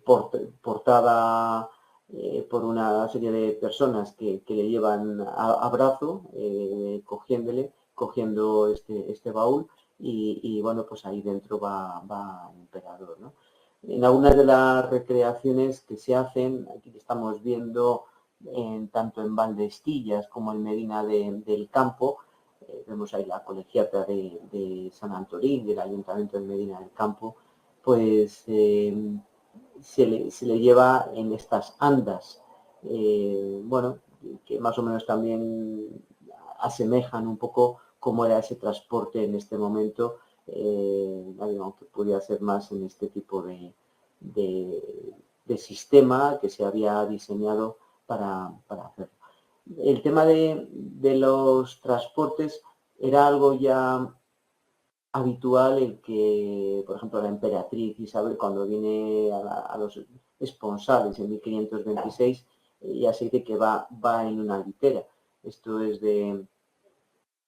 portada por una serie de personas que le llevan a brazo, cogiendo este baúl, y bueno, pues ahí dentro va el emperador, ¿no? En algunas de las recreaciones que se hacen, aquí estamos viendo tanto en Valdestillas como en Medina del Campo, vemos ahí la colegiata de San Antolín, del Ayuntamiento de Medina del Campo, pues se le lleva en estas andas, bueno, que más o menos también asemejan un poco cómo era ese transporte en este momento, aunque podía ser más en este tipo de sistema que se había diseñado para hacerlo. El tema de los transportes era algo ya habitual, el que, por ejemplo, la emperatriz Isabel, cuando viene a los esponsales en 1526, ya se dice que va en una litera. Esto es de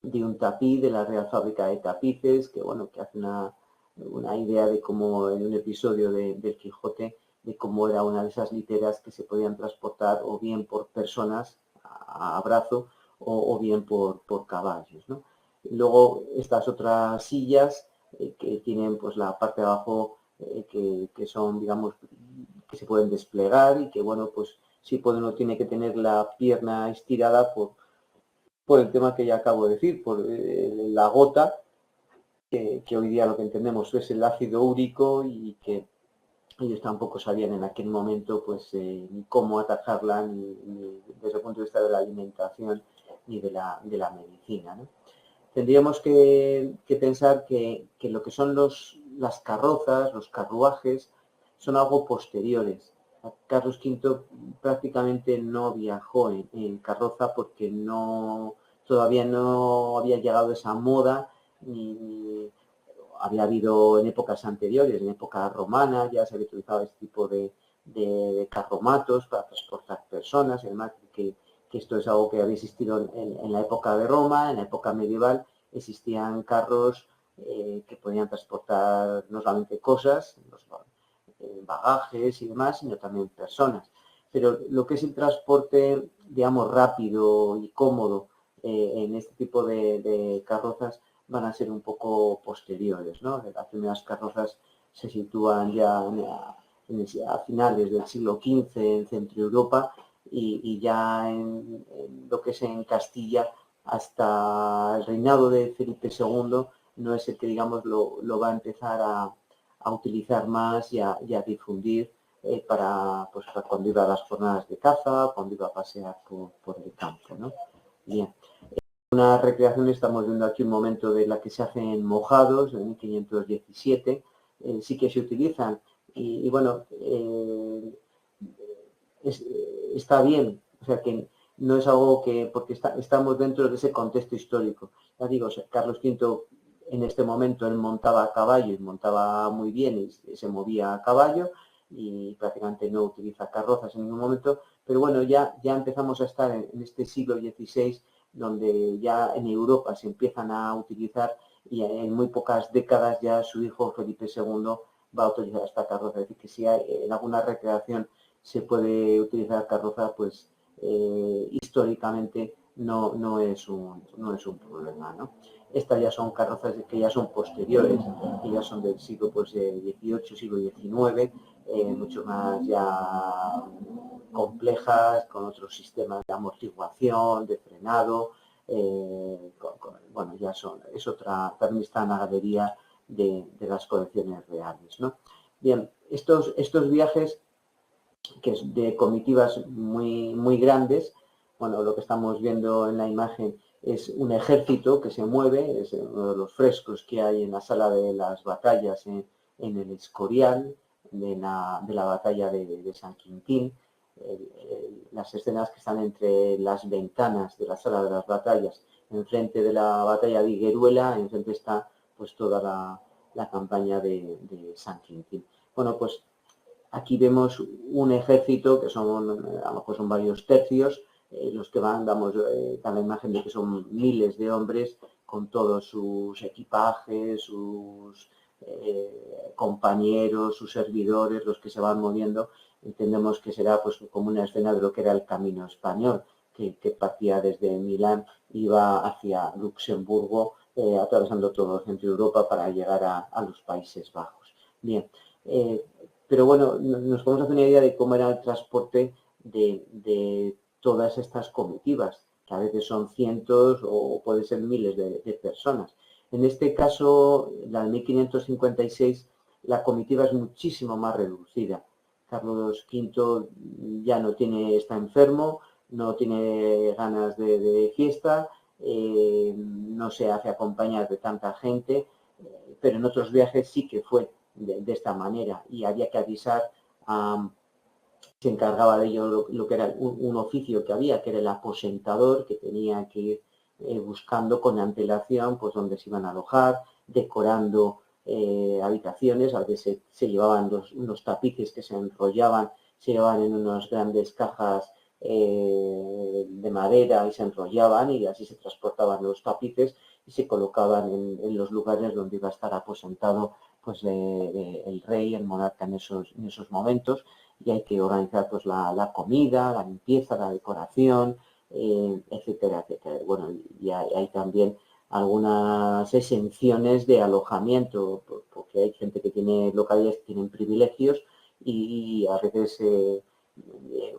de un tapiz de la Real Fábrica de Tapices, que bueno, que hace una idea de cómo en un episodio del Quijote, de cómo era una de esas literas que se podían transportar o bien por personas a brazo o bien por caballos, ¿no? Luego estas otras sillas que tienen pues la parte de abajo que son, digamos, que se pueden desplegar y que, bueno, pues sí uno tiene que tener la pierna estirada por el tema que ya acabo de decir, por la gota, que hoy día lo que entendemos es el ácido úrico y que ellos tampoco sabían en aquel momento pues ni cómo atajarla, ni desde el punto de vista de la alimentación, ni de la medicina, ¿no? Tendríamos que pensar que lo que son las carrozas, los carruajes, son algo posteriores. Carlos V prácticamente no viajó en carroza porque todavía no había llegado esa moda, ni había habido en épocas anteriores, en época romana, ya se había utilizado este tipo de carromatos para transportar personas, además que esto es algo que había existido en la época de Roma, en la época medieval, existían carros que podían transportar no solamente cosas, bagajes y demás, sino también personas. Pero lo que es el transporte, digamos, rápido y cómodo en este tipo de carrozas van a ser un poco posteriores, ¿no? Las primeras carrozas se sitúan ya a finales del siglo XV en Centro Europa y ya en lo que es en Castilla hasta el reinado de Felipe II no es el que, digamos, lo va a empezar a utilizar más y a difundir pues, para cuando iba a las jornadas de caza, cuando iba a pasear por el campo, ¿no? Bien. Una recreación, estamos viendo aquí un momento de la que se hacen mojados, en 1517, sí que se utilizan y bueno, está bien, o sea que no es algo que, porque estamos dentro de ese contexto histórico. Ya digo, o sea, Carlos V en este momento él montaba a caballo y montaba muy bien y se movía a caballo y prácticamente no utiliza carrozas en ningún momento, pero bueno, ya empezamos a estar en este siglo XVI donde ya en Europa se empiezan a utilizar y en muy pocas décadas ya su hijo Felipe II va a utilizar esta carroza. Es decir, que si hay, en alguna recreación se puede utilizar carroza, pues históricamente no es un problema, ¿no? Estas ya son carrozas que ya son posteriores, que ya son del siglo pues, XVIII, siglo XIX, mucho más ya complejas, con otros sistemas de amortiguación, de frenado, bueno, ya es otra, también está en la galería de las colecciones reales, ¿no? Bien, estos viajes que es de comitivas muy grandes, bueno, lo que estamos viendo en la imagen es un ejército que se mueve, es uno de los frescos que hay en la sala de las batallas en el Escorial, de la batalla de San Quintín, las escenas que están entre las ventanas de la sala de las batallas, enfrente de la batalla de Higueruela, enfrente está pues toda la campaña de San Quintín. Bueno, pues aquí vemos un ejército que a lo mejor son varios tercios, los que dan la imagen de que son miles de hombres con todos sus equipajes, sus compañeros, sus servidores, los que se van moviendo. Entendemos que será pues como una escena de lo que era el camino español, que partía desde Milán, iba hacia Luxemburgo, atravesando todo Centro Europa para llegar a los Países Bajos. Bien, pero bueno, nos podemos hacer una idea de cómo era el transporte de todas estas comitivas, que a veces son cientos o puede ser miles de personas. En este caso, la de 1556, la comitiva es muchísimo más reducida. Carlos V ya está enfermo, no tiene ganas de fiesta, no se hace acompañar de tanta gente, pero en otros viajes sí que fue de esta manera y había que avisar se encargaba de ello lo que era un oficio que había, que era el aposentador, que tenía que ir buscando con antelación pues dónde se iban a alojar, decorando habitaciones. A veces se llevaban unos tapices que se enrollaban, se llevaban en unas grandes cajas de madera y se enrollaban y así se transportaban los tapices y se colocaban en los lugares donde iba a estar aposentado pues el rey, el monarca en esos momentos, y hay que organizar pues la comida, la limpieza, la decoración, etcétera, etcétera. Bueno, y hay también algunas exenciones de alojamiento, porque hay gente que tiene localidades que tienen privilegios y a veces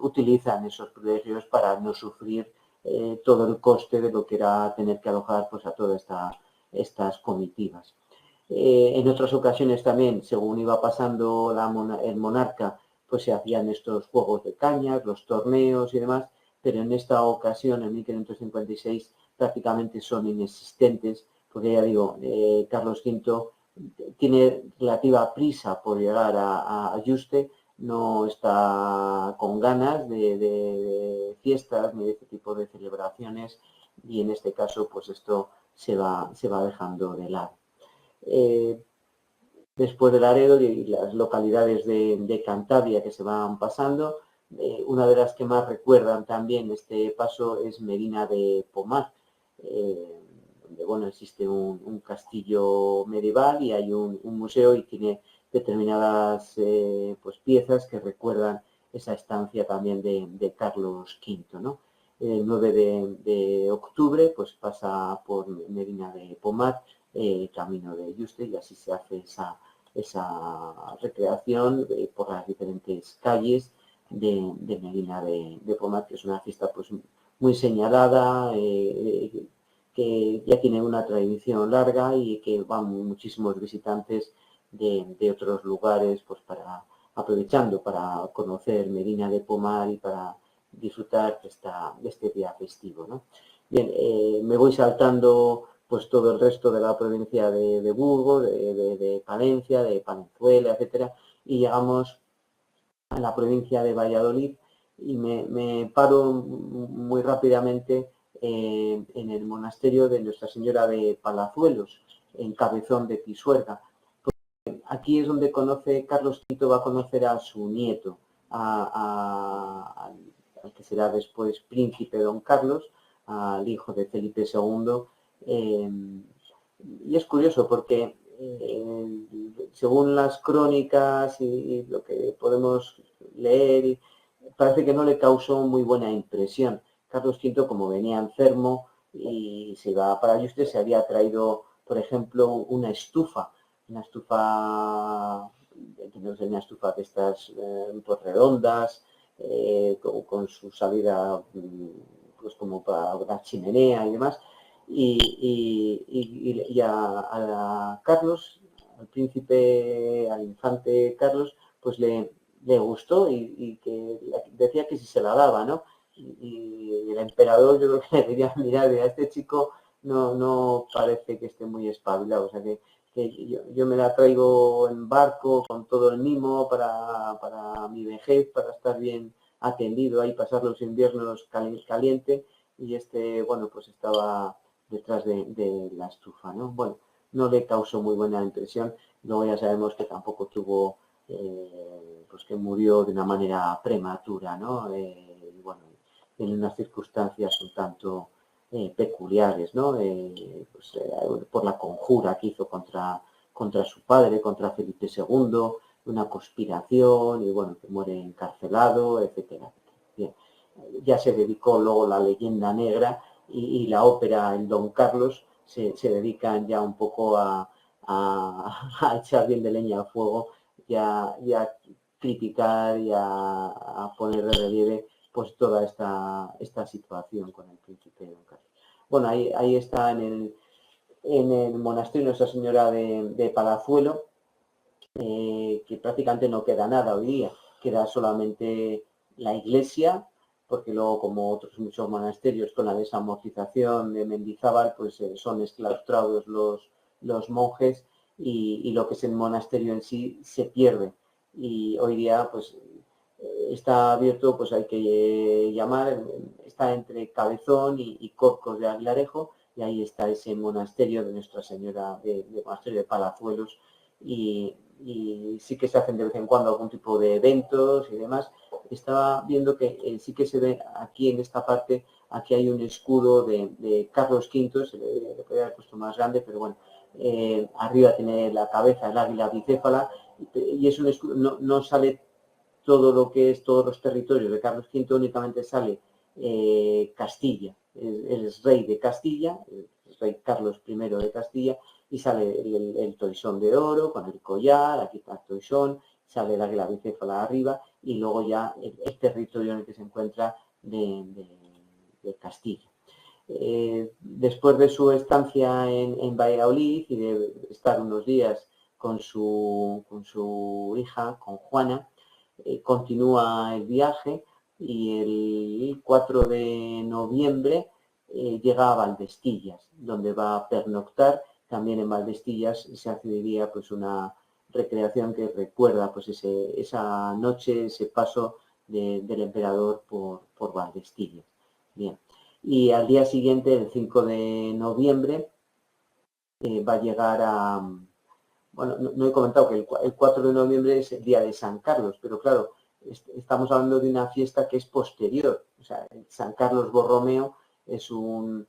utilizan esos privilegios para no sufrir todo el coste de lo que era tener que alojar pues, a todas estas comitivas. En otras ocasiones también, según iba pasando el monarca, pues se hacían estos juegos de cañas, los torneos y demás, pero en esta ocasión, en 1556, prácticamente son inexistentes, porque ya digo, Carlos V tiene relativa prisa por llegar a Yuste, no está con ganas de fiestas ni de este tipo de celebraciones, y en este caso, pues esto se va dejando de lado. Después de Laredo y las localidades de Cantabria que se van pasando, una de las que más recuerdan también este paso es Medina de Pomar, donde bueno, existe un castillo medieval y hay un museo y tiene determinadas pues, piezas que recuerdan esa estancia también de Carlos V, ¿no? El 9 de octubre pues pasa por Medina de Pomar, camino de Yuste, y así se hace esa recreación por las diferentes calles de Medina de Pomar, que es una fiesta pues muy señalada, que ya tiene una tradición larga y que van muchísimos visitantes de otros lugares pues aprovechando para conocer Medina de Pomar y para disfrutar de este día festivo, ¿no? Bien, me voy saltando pues todo el resto de la provincia de Burgos, de Palencia, de Palenzuela, etcétera, y llegamos a la provincia de Valladolid y me paro muy rápidamente en el monasterio de Nuestra Señora de Palazuelos, en Cabezón de Pisuerga. Aquí es donde Carlos V va a conocer a su nieto, al que será después príncipe don Carlos, al hijo de Felipe II. Y es curioso porque según las crónicas y lo que podemos leer, parece que no le causó muy buena impresión. Carlos V, como venía enfermo y se iba para Yuste, se había traído, por ejemplo, una estufa de estas pues redondas, con su salida pues como para una chimenea y demás, y a Carlos, al príncipe, al infante Carlos, pues le gustó y que decía que si se la daba, ¿no? Y el emperador yo creo que le diría, mira, a este chico no parece que esté muy espabilado, o sea que yo me la traigo en barco con todo el mimo para mi vejez, para estar bien atendido ahí, pasar los inviernos caliente, y bueno, pues estaba detrás de la estufa, ¿no? Bueno, no le causó muy buena impresión, luego ya sabemos que tampoco tuvo, pues que murió de una manera prematura, ¿no? Y bueno, en unas circunstancias un tanto peculiares, ¿no? Pues, por la conjura que hizo contra su padre, contra Felipe II, una conspiración y bueno, que muere encarcelado, etcétera. Bien. Ya se dedicó luego la leyenda negra y la ópera en Don Carlos se dedican ya un poco a echar bien de leña al fuego y a criticar y a poner de relieve pues toda esta situación con el príncipe Don Carlos. Bueno, ahí está en el monasterio Nuestra Señora de Palazuelo, que prácticamente no queda nada hoy día, queda solamente la iglesia, porque luego, como otros muchos monasterios, con la desamortización de Mendizábal, pues son exclaustrados los monjes y lo que es el monasterio en sí se pierde. Y hoy día, pues, está abierto, pues hay que llamar, está entre Cabezón y Corcos de Aguilarejo, y ahí está ese monasterio de Nuestra Señora, de monasterio de Palazuelos, y sí que se hacen de vez en cuando algún tipo de eventos y demás. Estaba viendo que sí que se ve aquí en esta parte, aquí hay un escudo de Carlos V, se le podría haber puesto más grande, pero bueno, arriba tiene la cabeza, el águila bicéfala, y es un escudo, no sale todo lo que es todos los territorios de Carlos V, únicamente sale Castilla, es rey de Castilla, es rey Carlos I de Castilla, y sale el toisón de oro con el collar, aquí está el toisón, sale el águila bicéfala arriba, y luego ya el territorio en el que se encuentra de Castilla. Después de su estancia en Valladolid y de estar unos días con su hija, con Juana, continúa el viaje y el 4 de noviembre llega a Valdestillas, donde va a pernoctar. También en Valdestillas se accedería pues una recreación que recuerda pues esa noche, ese paso del emperador por Valdestillas. Bien. Y al día siguiente, el 5 de noviembre, va a llegar a... Bueno, no he comentado que el 4 de noviembre es el día de San Carlos, pero claro, estamos hablando de una fiesta que es posterior. O sea, San Carlos Borromeo es un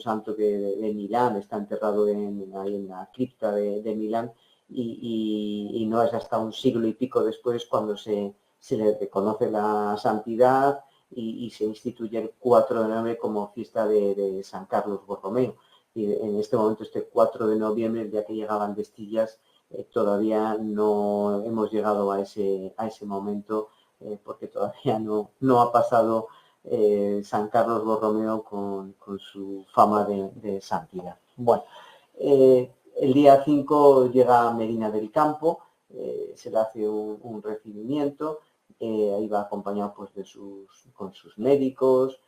santo de Milán, está enterrado ahí en la cripta de Milán, y no es hasta un siglo y pico después cuando se le reconoce la santidad y se instituye el 4 de noviembre como fiesta de San Carlos Borromeo. Y en este momento, este 4 de noviembre, el día que llegaban Destillas, todavía no hemos llegado a ese momento, porque todavía no ha pasado San Carlos Borromeo con su fama de santidad. Bueno, el día 5 llega a Medina del Campo, se le hace un recibimiento, ahí va acompañado pues, con sus médicos,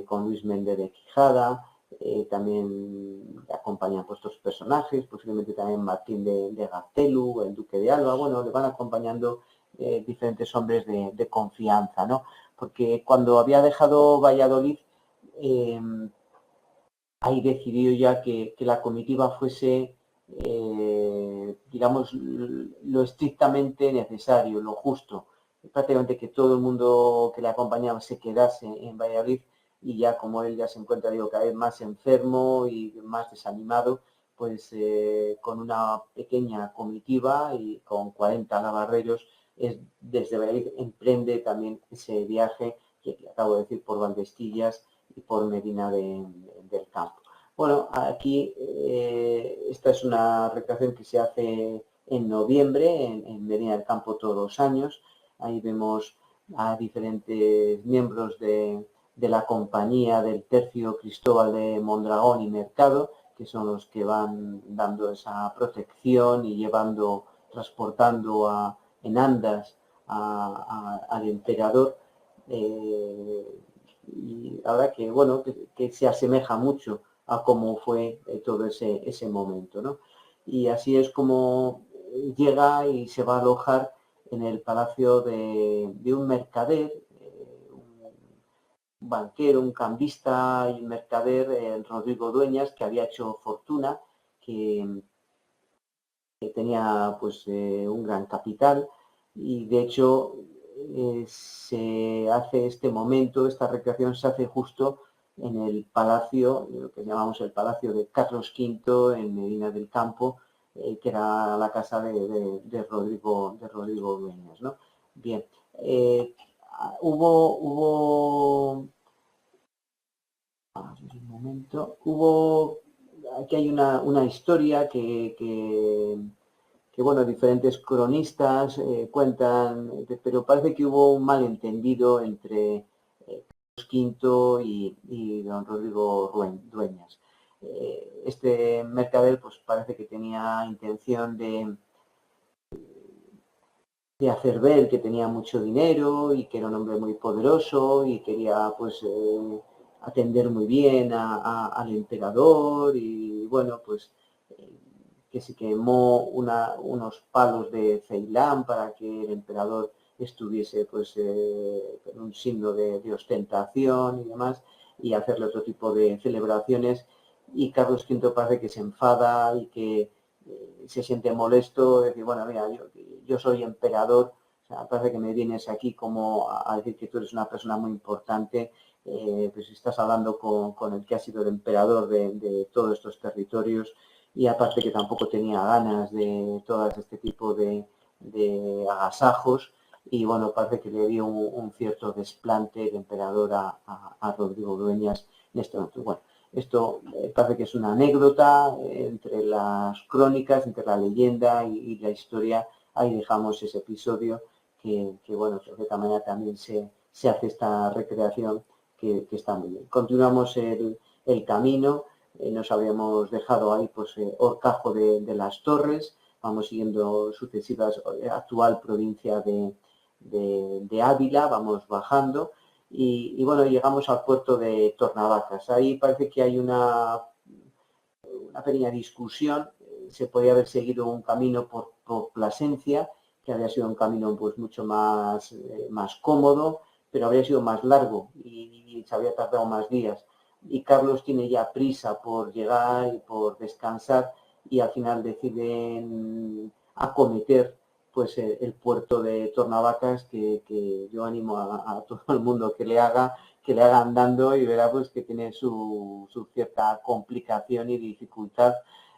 con Luis Méndez de Quijada. También acompañan pues, estos personajes, posiblemente también Martín de Gaztelu, el duque de Alba. Bueno, le van acompañando diferentes hombres de confianza, ¿no? Porque cuando había dejado Valladolid, ahí decidió ya que la comitiva fuese, digamos, lo estrictamente necesario, lo justo. Prácticamente que todo el mundo que le acompañaba se quedase en Valladolid, y ya como él ya se encuentra, digo, cada vez más enfermo y más desanimado, pues con una pequeña comitiva y con 40 navarreros, desde Valladolid emprende también ese viaje que acabo de decir por Valdestillas y por Medina del Campo. Bueno, aquí esta es una recreación que se hace en noviembre en Medina del Campo todos los años. Ahí vemos a diferentes miembros de la compañía del tercio Cristóbal de Mondragón y Mercado, que son los que van dando esa protección y transportando en andas al emperador. Y la verdad que, bueno, que se asemeja mucho a cómo fue todo ese momento, ¿no? Y así es como llega y se va a alojar en el palacio de un mercader, un banquero, un cambista y un mercader, Rodrigo Dueñas, que había hecho fortuna, que tenía pues un gran capital, y de hecho se hace este momento, esta recreación se hace justo en el palacio, lo que llamamos el palacio de Carlos V en Medina del Campo, que era la casa de Rodrigo Dueñas, ¿no? Bien, hubo un momento, aquí hay una historia que bueno, diferentes cronistas cuentan, pero parece que hubo un malentendido entre Carlos V y don Rodrigo Dueñas. Este mercader pues parece que tenía intención de hacer ver que tenía mucho dinero y que era un hombre muy poderoso y quería pues atender muy bien al emperador, y bueno, pues que se quemó unos palos de Ceilán para que el emperador estuviese pues en un signo de ostentación y demás, y hacerle otro tipo de celebraciones, y Carlos V parece que se enfada y que se siente molesto, decir, bueno, mira, yo soy emperador, o sea, parece que me vienes aquí como a decir que tú eres una persona muy importante, pues estás hablando con el que ha sido el emperador de todos estos territorios, y aparte que tampoco tenía ganas de todo este tipo de agasajos, y bueno, parece que le dio un cierto desplante el emperador a Rodrigo Dueñas en este momento. Bueno, esto parece que es una anécdota entre las crónicas, entre la leyenda y la historia. Ahí dejamos ese episodio que bueno, de cierta manera también se hace esta recreación que está muy bien. Continuamos el camino, nos habíamos dejado ahí pues Horcajo de las Torres, vamos siguiendo sucesivas, actual provincia de Ávila, vamos bajando y bueno, llegamos al puerto de Tornavacas. Ahí parece que hay una pequeña discusión, se podía haber seguido un camino por Plasencia, que habría sido un camino pues mucho más cómodo, pero habría sido más largo y se habría tardado más días. Y Carlos tiene ya prisa por llegar y por descansar y al final deciden acometer pues el puerto de Tornavacas, que yo animo a todo el mundo que le haga andando y verá pues que tiene su cierta complicación y dificultad,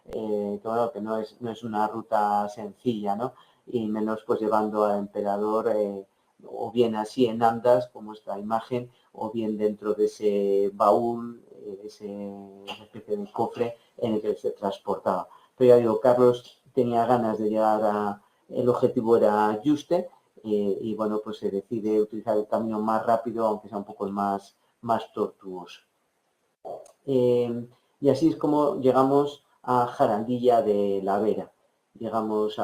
que bueno, que no es una ruta sencilla, ¿no? Y menos pues llevando al emperador o bien así en andas, como esta imagen, o bien dentro de ese baúl, esa especie de cofre en el que se transportaba. Pero ya digo, Carlos tenía ganas de llegar el objetivo era Yuste, y bueno, pues se decide utilizar el camino más rápido, aunque sea un poco más tortuoso. Y así es como llegamos a Jarandilla de la Vera. Hemos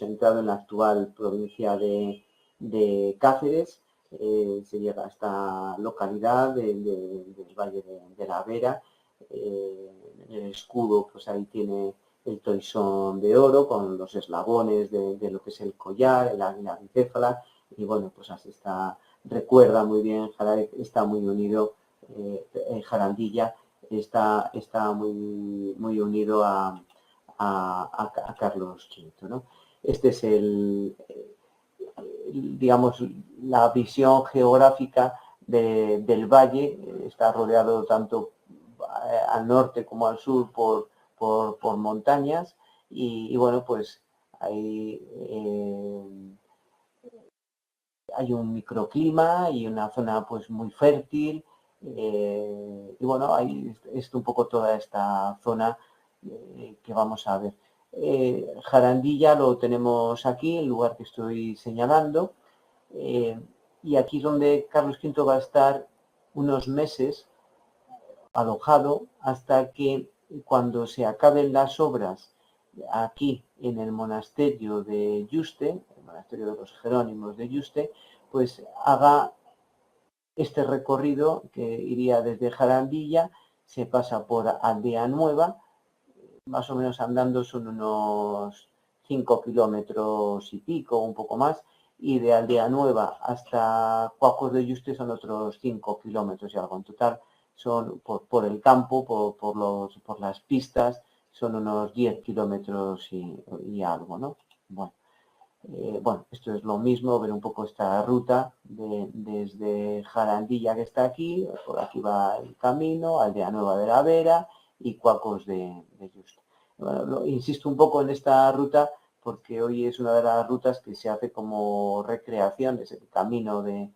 entrado en la actual provincia de Cáceres, se llega a esta localidad del Valle de la Vera. El escudo, pues ahí tiene el toisón de oro con los eslabones de lo que es el collar, el águila bicéfala, y bueno, pues así está, recuerda muy bien, está muy unido, Jarandilla está muy unido a Carlos V, ¿no? Este es digamos, la visión geográfica del valle, está rodeado tanto al norte como al sur por montañas y bueno, pues hay un microclima y una zona pues muy fértil, y bueno, ahí es un poco toda esta zona que vamos a ver. Jarandilla lo tenemos aquí, el lugar que estoy señalando, y aquí es donde Carlos V va a estar unos meses alojado hasta que, cuando se acaben las obras aquí en el monasterio de Yuste, el monasterio de los Jerónimos de Yuste, pues haga este recorrido que iría desde Jarandilla, se pasa por Aldea Nueva, más o menos andando son unos 5 kilómetros y pico, un poco más, y de Aldea Nueva hasta Cuacos de Yuste son otros 5 kilómetros y algo. En total son por el campo, por las pistas, son unos 10 kilómetros y algo, ¿no? Bueno, esto es lo mismo, ver un poco esta ruta desde Jarandilla, que está aquí, por aquí va el camino, Aldea Nueva de la Vera y Cuacos de Yuste. Bueno, insisto un poco en esta ruta porque hoy es una de las rutas que se hace como recreación, es el camino de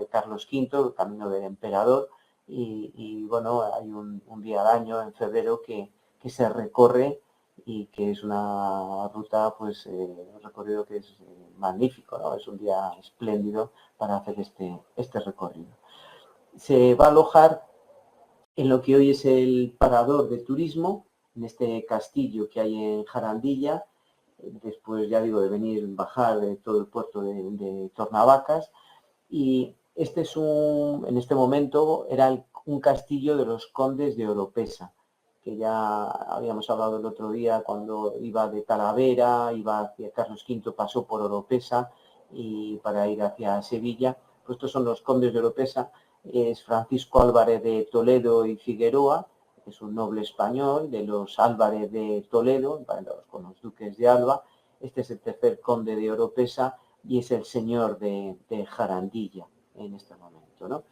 Carlos V, el camino del emperador, y bueno, hay un día al año, en febrero, que se recorre y que es una ruta, pues, un recorrido que es magnífico, ¿no? Es un día espléndido para hacer este recorrido. Se va a alojar en lo que hoy es el parador de turismo, en este castillo que hay en Jarandilla, después, ya digo, de bajar de todo el puerto de Tornavacas, y este en este momento era un castillo de los condes de Oropesa, que ya habíamos hablado el otro día cuando iba de Talavera, iba hacia Carlos V, pasó por Oropesa y para ir hacia Sevilla. Pues estos son los condes de Oropesa, es Francisco Álvarez de Toledo y Figueroa, que es un noble español de los Álvarez de Toledo, con los duques de Alba. Este es el tercer conde de Oropesa y es el señor de Jarandilla en este momento, ¿no?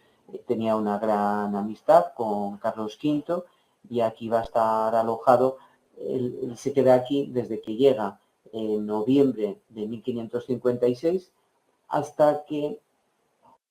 Tenía una gran amistad con Carlos V y aquí va a estar alojado. Él se queda aquí desde que llega en noviembre de 1556 hasta que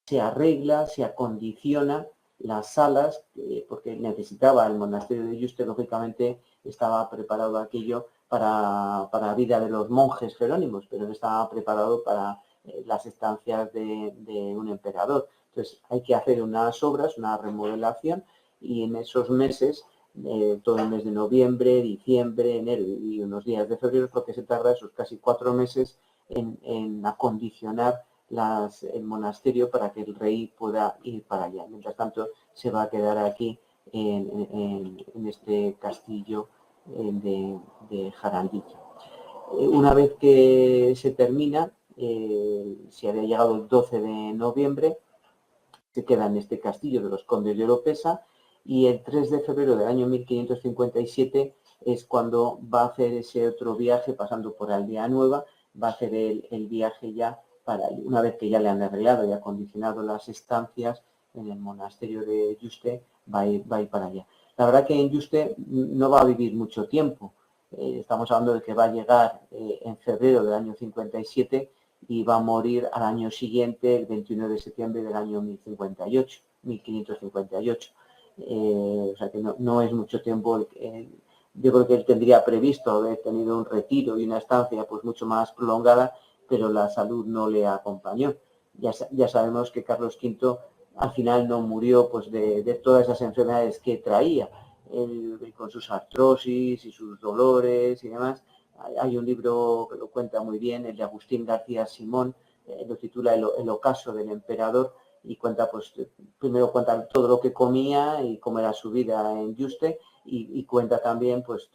se arregla, se acondiciona las salas, porque necesitaba el monasterio de Yuste, lógicamente estaba preparado aquello para la vida de los monjes jerónimos, pero no estaba preparado para las estancias de un emperador. Entonces hay que hacer unas obras, una remodelación, y en esos meses, todo el mes de noviembre, diciembre, enero y unos días de febrero, es lo que se tarda esos casi 4 meses en acondicionar el monasterio para que el rey pueda ir para allá. Mientras tanto, se va a quedar aquí en este castillo de Jarandilla. Una vez que se termina, se había llegado el 12 de noviembre, se queda en este castillo de los condes de Oropesa y el 3 de febrero del año 1557 es cuando va a hacer ese otro viaje pasando por Aldea Nueva, va a hacer el viaje ya una vez que ya le han arreglado y acondicionado las estancias en el monasterio de Yuste, va a ir para allá. La verdad que en Yuste no va a vivir mucho tiempo. Estamos hablando de que va a llegar en febrero del año 57 y va a morir al año siguiente, el 21 de septiembre del año 1558. O sea que no es mucho tiempo. Yo creo que él tendría previsto haber tenido un retiro y una estancia pues mucho más prolongada, pero la salud no le acompañó. Ya sabemos que Carlos V al final no murió pues de todas esas enfermedades que traía, con sus artrosis y sus dolores y demás. Hay un libro que lo cuenta muy bien, el de Agustín García Simón, lo titula El ocaso del emperador, y cuenta, pues, primero cuenta todo lo que comía y cómo era su vida en Yuste, y cuenta también, pues,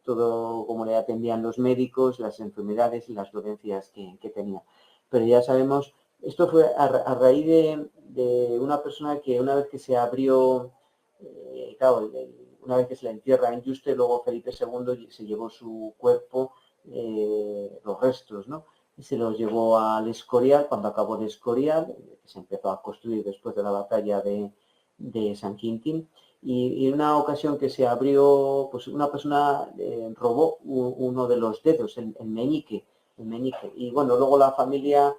todo cómo le atendían los médicos, las enfermedades y las dolencias que tenía. Pero ya sabemos, esto fue a raíz de una persona que una vez que se abrió, claro, una vez que se la entierra en Yuste, luego Felipe II se llevó su cuerpo, los restos, ¿no? Y se los llevó al Escorial, cuando acabó el Escorial, que se empezó a construir después de la batalla de San Quintín. Y en una ocasión que se abrió, pues una persona robó uno de los dedos, el meñique. Y bueno, luego la familia,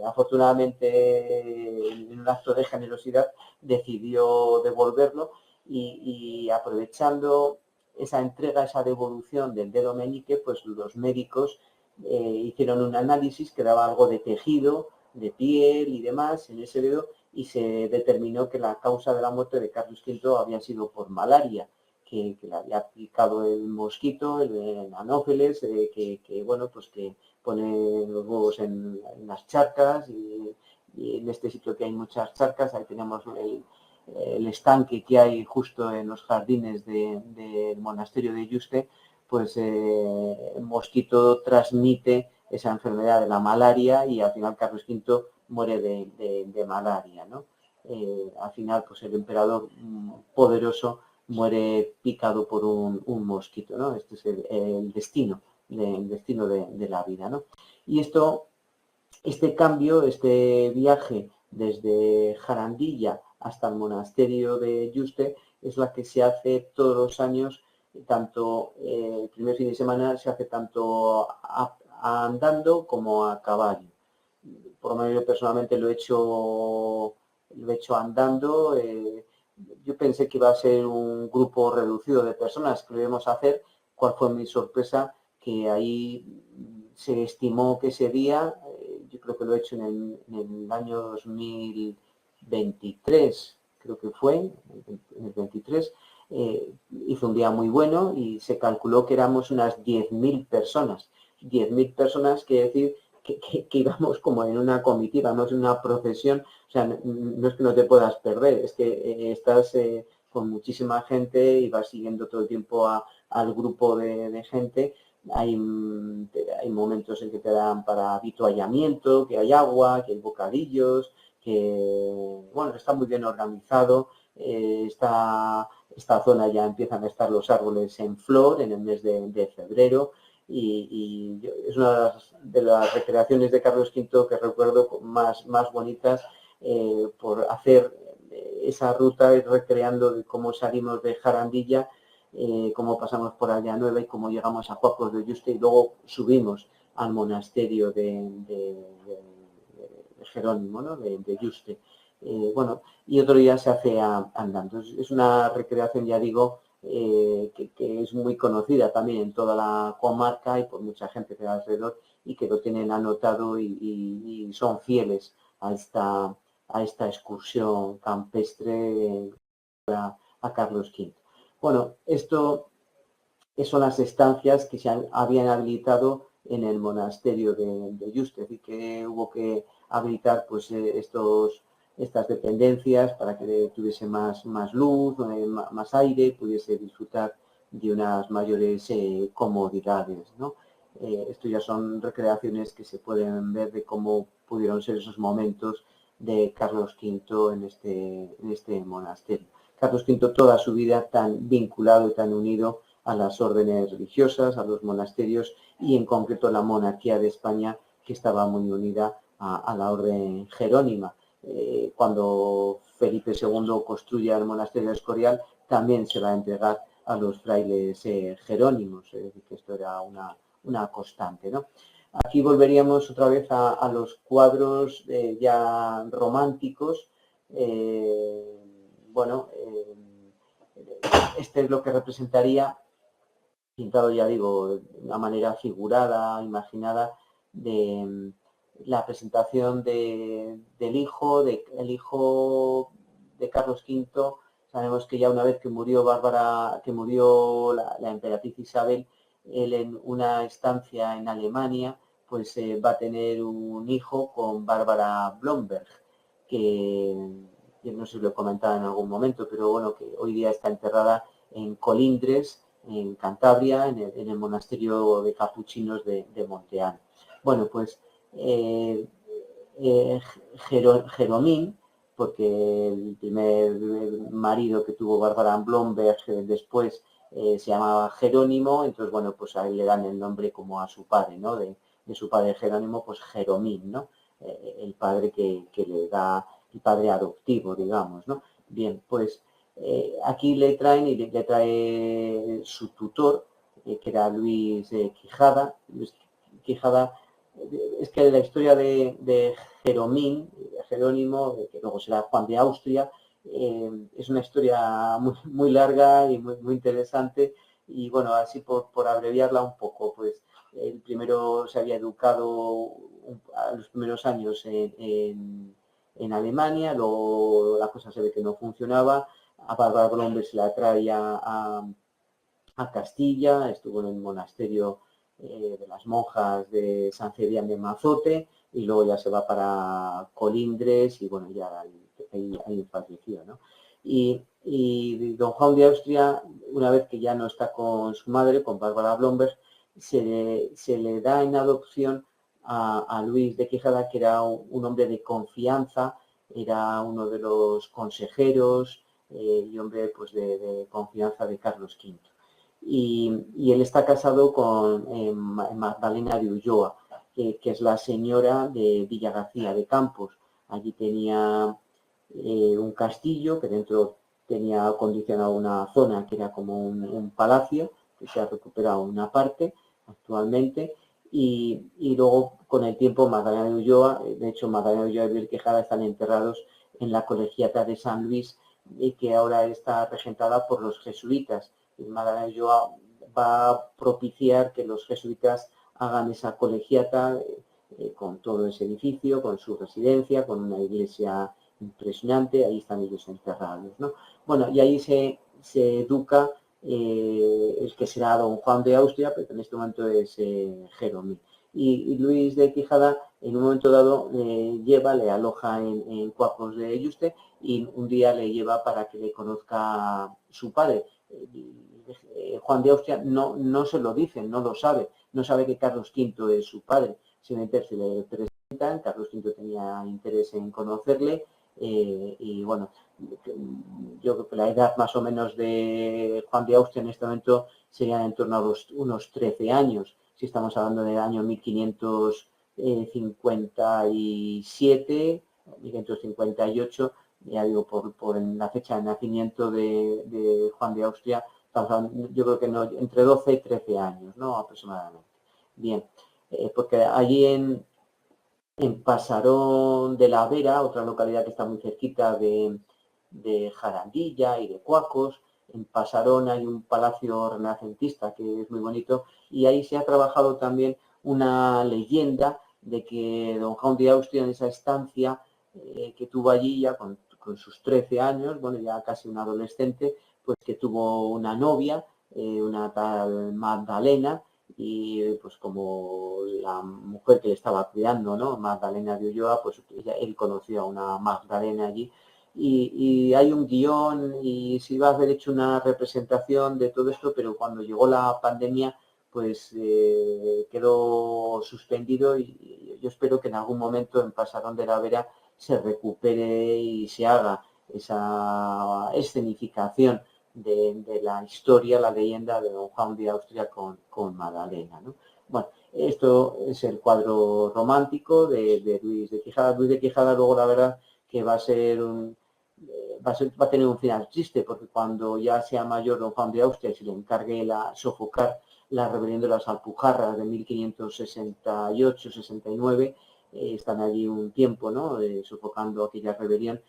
afortunadamente, en un acto de generosidad, decidió devolverlo y aprovechando esa entrega, esa devolución del dedo meñique, pues los médicos hicieron un análisis que daba algo de tejido, de piel y demás en ese dedo, y se determinó que la causa de la muerte de Carlos V había sido por malaria, que le había picado el mosquito, el anófeles, bueno, pues que pone los huevos en las charcas, y en este sitio que hay muchas charcas, ahí tenemos el estanque que hay justo en los jardines del monasterio de Yuste, pues el mosquito transmite esa enfermedad de la malaria y al final Carlos V muere de malaria, ¿no? Al final, pues el emperador poderoso muere picado por un mosquito, ¿no? Este es el destino, de la vida, ¿no? Y este cambio, este viaje desde Jarandilla hasta el monasterio de Yuste, es la que se hace todos los años, tanto el primer fin de semana se hace tanto andando como a caballo. Por lo menos yo personalmente lo he hecho andando. Yo pensé que iba a ser un grupo reducido de personas que lo íbamos a hacer. ¿Cuál fue mi sorpresa? Que ahí se estimó que ese día, yo creo que lo he hecho en el año 2023, creo que fue, en el 23, hizo un día muy bueno y se calculó que éramos unas 10.000 personas. 10.000 personas quiere decir que íbamos como en una comitiva, no es una procesión. O sea, no es que no te puedas perder, es que estás con muchísima gente y vas siguiendo todo el tiempo al grupo de gente. Hay momentos en que te dan para avituallamiento, que hay agua, que hay bocadillos, que, bueno, está muy bien organizado, está esta zona ya empiezan a estar los árboles en flor en el mes de febrero y es una de las recreaciones de Carlos V que recuerdo más bonitas por hacer esa ruta y recreando de cómo salimos de Jarandilla, cómo pasamos por Allanueva y cómo llegamos a Cuapos de Yuste y luego subimos al monasterio de Jerónimo, ¿no? de Yuste. Bueno, y otro día se hace andando. Es una recreación, ya digo, que es muy conocida también en toda la comarca y por mucha gente que da alrededor y que lo tienen anotado y son fieles a esta excursión campestre a Carlos V. Bueno, esto son las estancias que se habían habilitado en el monasterio de Yuste, y que hubo que habilitar pues estas dependencias para que tuviese más luz, más aire, pudiese disfrutar de unas mayores comodidades, ¿no? Esto ya son recreaciones que se pueden ver de cómo pudieron ser esos momentos de Carlos V en este monasterio. Carlos V toda su vida tan vinculado y tan unido a las órdenes religiosas, a los monasterios y en concreto la monarquía de España, que estaba muy unida a la orden jerónima. Cuando Felipe II construye el monasterio de Escorial, también se va a entregar a los frailes jerónimos, es decir, que esto era una constante, ¿no? Aquí volveríamos otra vez a los cuadros ya románticos. Bueno, este es lo que representaría, pintado, ya digo, de una manera figurada, imaginada, de la presentación del hijo, el hijo de Carlos V. Sabemos que ya una vez que murió la emperatriz Isabel, él en una estancia en Alemania, pues va a tener un hijo con Bárbara Blomberg, que yo no sé si lo he comentado en algún momento, pero bueno, que hoy día está enterrada en Colindres, en Cantabria, en el monasterio de capuchinos de Monteán. Bueno, pues Jeromín, porque el primer marido que tuvo Bárbara Blomberg después se llamaba Jerónimo, entonces bueno, pues a él le dan el nombre como a su padre, ¿no? De su padre Jerónimo, pues Jeromín, ¿no? El padre que le da, el padre adoptivo, digamos, ¿no? Bien, pues aquí le traen y le trae su tutor, que era Luis Quijada. Luis Quijada, es que la historia de Jerónimo, que luego será Juan de Austria, es una historia muy larga y muy interesante. Y bueno, así por abreviarla un poco, pues el primero se había educado a los primeros años en Alemania, luego la cosa se ve que no funcionaba. A Bárbara Blomberg se la trae a Castilla, estuvo en el monasterio de las monjas de San Cebrián de Mazote y luego ya se va para Colindres y bueno, ya ahí falleció, ¿no? Y don Juan de Austria, una vez que ya no está con su madre, con Bárbara Blomberg, se le da en adopción a Luis de Quijada, que era un hombre de confianza, era uno de los consejeros y hombre pues de confianza de Carlos V. Y él está casado con Magdalena de Ulloa, que es la señora de Villa García de Campos. Allí tenía un castillo que dentro tenía acondicionado una zona que era como un palacio, que se ha recuperado una parte actualmente. Y luego, con el tiempo, Magdalena de Ulloa, de hecho, Magdalena de Ulloa y Luis Quijada están enterrados en la colegiata de San Luis, que ahora está regentada por los jesuitas. Y Magdalena de Ulloa va a propiciar que los jesuitas hagan esa colegiata con todo ese edificio, con su residencia, con una iglesia impresionante. Ahí están ellos enterrados, ¿no? Bueno, y ahí se educa el que será don Juan de Austria, pero en este momento es Jeromín. Y Luis de Quijada, en un momento dado, le aloja en Cuapos de Yuste y un día le lleva para que le conozca a su padre. Juan de Austria no se lo dice, no lo sabe, no sabe que Carlos V es su padre. Simplemente se le presentan, Carlos V tenía interés en conocerle y bueno, yo creo que la edad más o menos de Juan de Austria en este momento serían en torno a unos 13 años, si estamos hablando del año 1557, 1558, ya digo, por la fecha de nacimiento de Juan de Austria, estamos hablando, yo creo que no, entre 12 y 13 años, ¿no? Aproximadamente. Bien, porque allí en Pasarón de la Vera, otra localidad que está muy cerquita de Jarandilla y de Cuacos, en Pasarón hay un palacio renacentista que es muy bonito y ahí se ha trabajado también una leyenda de que don Juan de Austria en esa estancia que tuvo allí ya con sus 13 años, bueno, ya casi un adolescente, pues que tuvo una novia, una tal Magdalena, y pues como la mujer que le estaba cuidando, ¿no? Magdalena de Ulloa, pues él conoció a una Magdalena allí y hay un guión y se iba a haber hecho una representación de todo esto, pero cuando llegó la pandemia pues quedó suspendido y yo espero que en algún momento en Pasarón de la Vera se recupere y se haga esa escenificación de la historia, la leyenda de don Juan de Austria con Magdalena, ¿no? Bueno, esto es el cuadro romántico de Luis de Quijada. Luis de Quijada luego la verdad que va a tener un final triste, porque cuando ya sea mayor don Juan de Austria y se le encargue sofocar la rebelión de las Alpujarras de 1568-69, están allí un tiempo, ¿no? Sofocando aquella rebelión.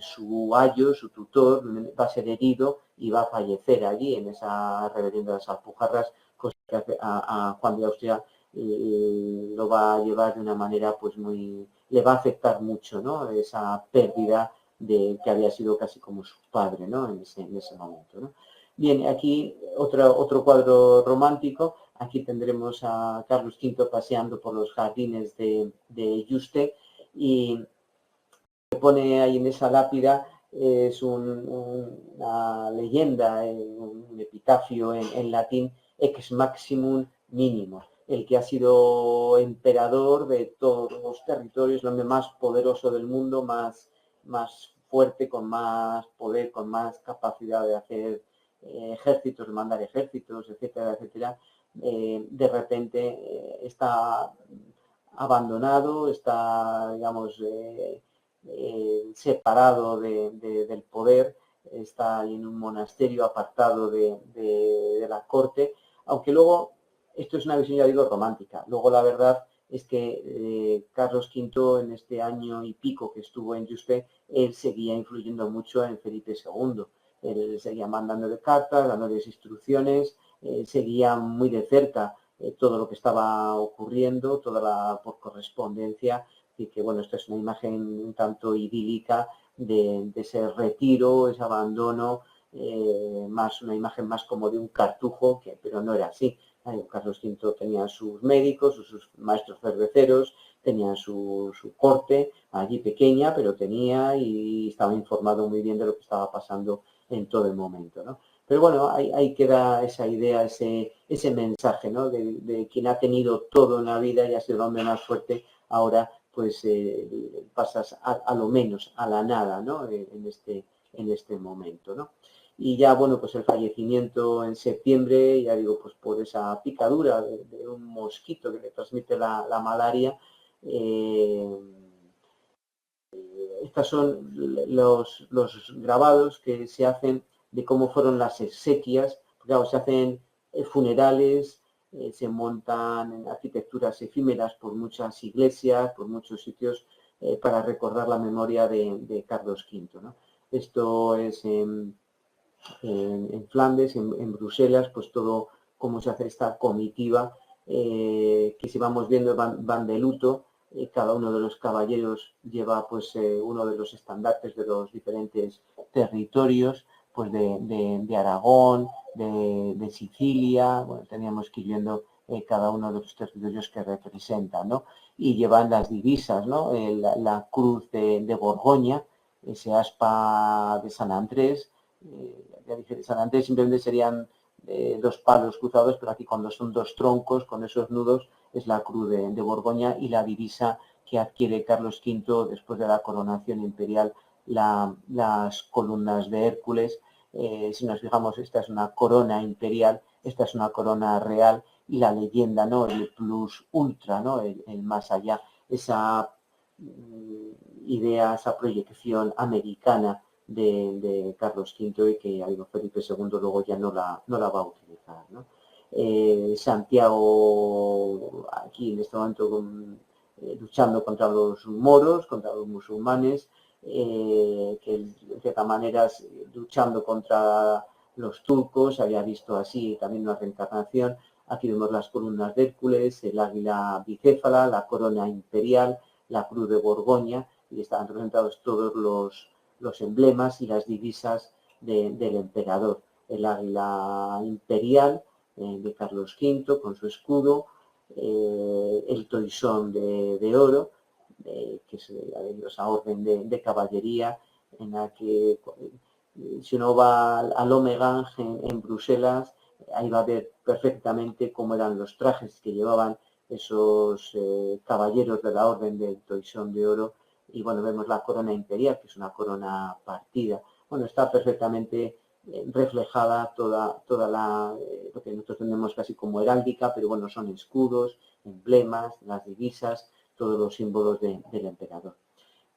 Su ayo, su tutor, va a ser herido y va a fallecer allí en esa rebelión de las Alpujarras, cosa que a Juan de Austria lo va a llevar de una manera pues le va a afectar mucho, ¿no? Esa pérdida que había sido casi como su padre, ¿no? En ese momento, ¿no? Bien, aquí otro cuadro romántico. Aquí tendremos a Carlos V paseando por los jardines de Yuste y pone ahí en esa lápida es una leyenda, un epitafio en latín, ex maximum mínimo, el que ha sido emperador de todos los territorios, el hombre más poderoso del mundo, más fuerte, con más poder, con más capacidad de hacer ejércitos, de mandar ejércitos, etcétera, etcétera, de repente está abandonado, está, digamos, separado del poder, está en un monasterio apartado de la corte, aunque luego, esto es una visión, ya digo, romántica. Luego la verdad es que Carlos V, en este año y pico que estuvo en Yuste, él seguía influyendo mucho en Felipe II. Él seguía mandándole cartas, dándoles instrucciones, seguía muy de cerca todo lo que estaba ocurriendo, por correspondencia, y que bueno, esta es una imagen un tanto idílica de ese retiro, ese abandono, una imagen más como de un cartujo, pero no era así. Carlos V tenía sus médicos, sus maestros cerveceros, tenía su corte allí pequeña, pero tenía y estaba informado muy bien de lo que estaba pasando en todo el momento, ¿no? Pero bueno, ahí queda esa idea, ese mensaje, ¿no? De quien ha tenido todo en la vida y ha sido el hombre más fuerte, ahora pues pasas a lo menos, a la nada, ¿no? En este momento, ¿no? Y ya, bueno, pues el fallecimiento en septiembre, ya digo, pues por esa picadura de un mosquito que le transmite la malaria. Estos son los grabados que se hacen de cómo fueron las exequias. Claro, se hacen funerales, se montan arquitecturas efímeras por muchas iglesias, por muchos sitios, para recordar la memoria de Carlos V, ¿no? Esto es en Flandes, en Bruselas, pues todo cómo se hace esta comitiva, que si vamos viendo van de luto. Cada uno de los caballeros lleva pues uno de los estandartes de los diferentes territorios, pues de Aragón, de Sicilia. Bueno, teníamos que ir viendo cada uno de los territorios que representan, ¿no? Y llevan las divisas, ¿no? La cruz de Borgoña, ese aspa de San Andrés. Ya dije, de San Andrés simplemente serían dos palos cruzados, pero aquí cuando son dos troncos con esos nudos es la cruz de Borgoña y la divisa que adquiere Carlos V después de la coronación imperial las columnas de Hércules. Si nos fijamos, esta es una corona imperial, esta es una corona real, y la leyenda, ¿no? El plus ultra, ¿no? El más allá, esa idea, esa proyección americana de Carlos V, y que Felipe II luego ya no la va a utilizar, ¿no? Santiago aquí en este momento luchando contra los moros, contra los musulmanes, que de cierta manera luchando contra los turcos. Había visto así también una reencarnación. Aquí vemos las columnas de Hércules, el águila bicéfala, la corona imperial, la cruz de Borgoña, y están representados todos los emblemas y las divisas del emperador. El águila imperial de Carlos V con su escudo, el toisón de oro, que es esa orden de caballería en la que si uno va al Omegang en Bruselas, ahí va a ver perfectamente cómo eran los trajes que llevaban esos caballeros de la orden del toisón de oro. Y bueno, vemos la corona imperial, que es una corona partida. Bueno, está perfectamente reflejada toda lo que nosotros tenemos casi como heráldica, pero bueno, son escudos, emblemas, las divisas, todos los símbolos del emperador.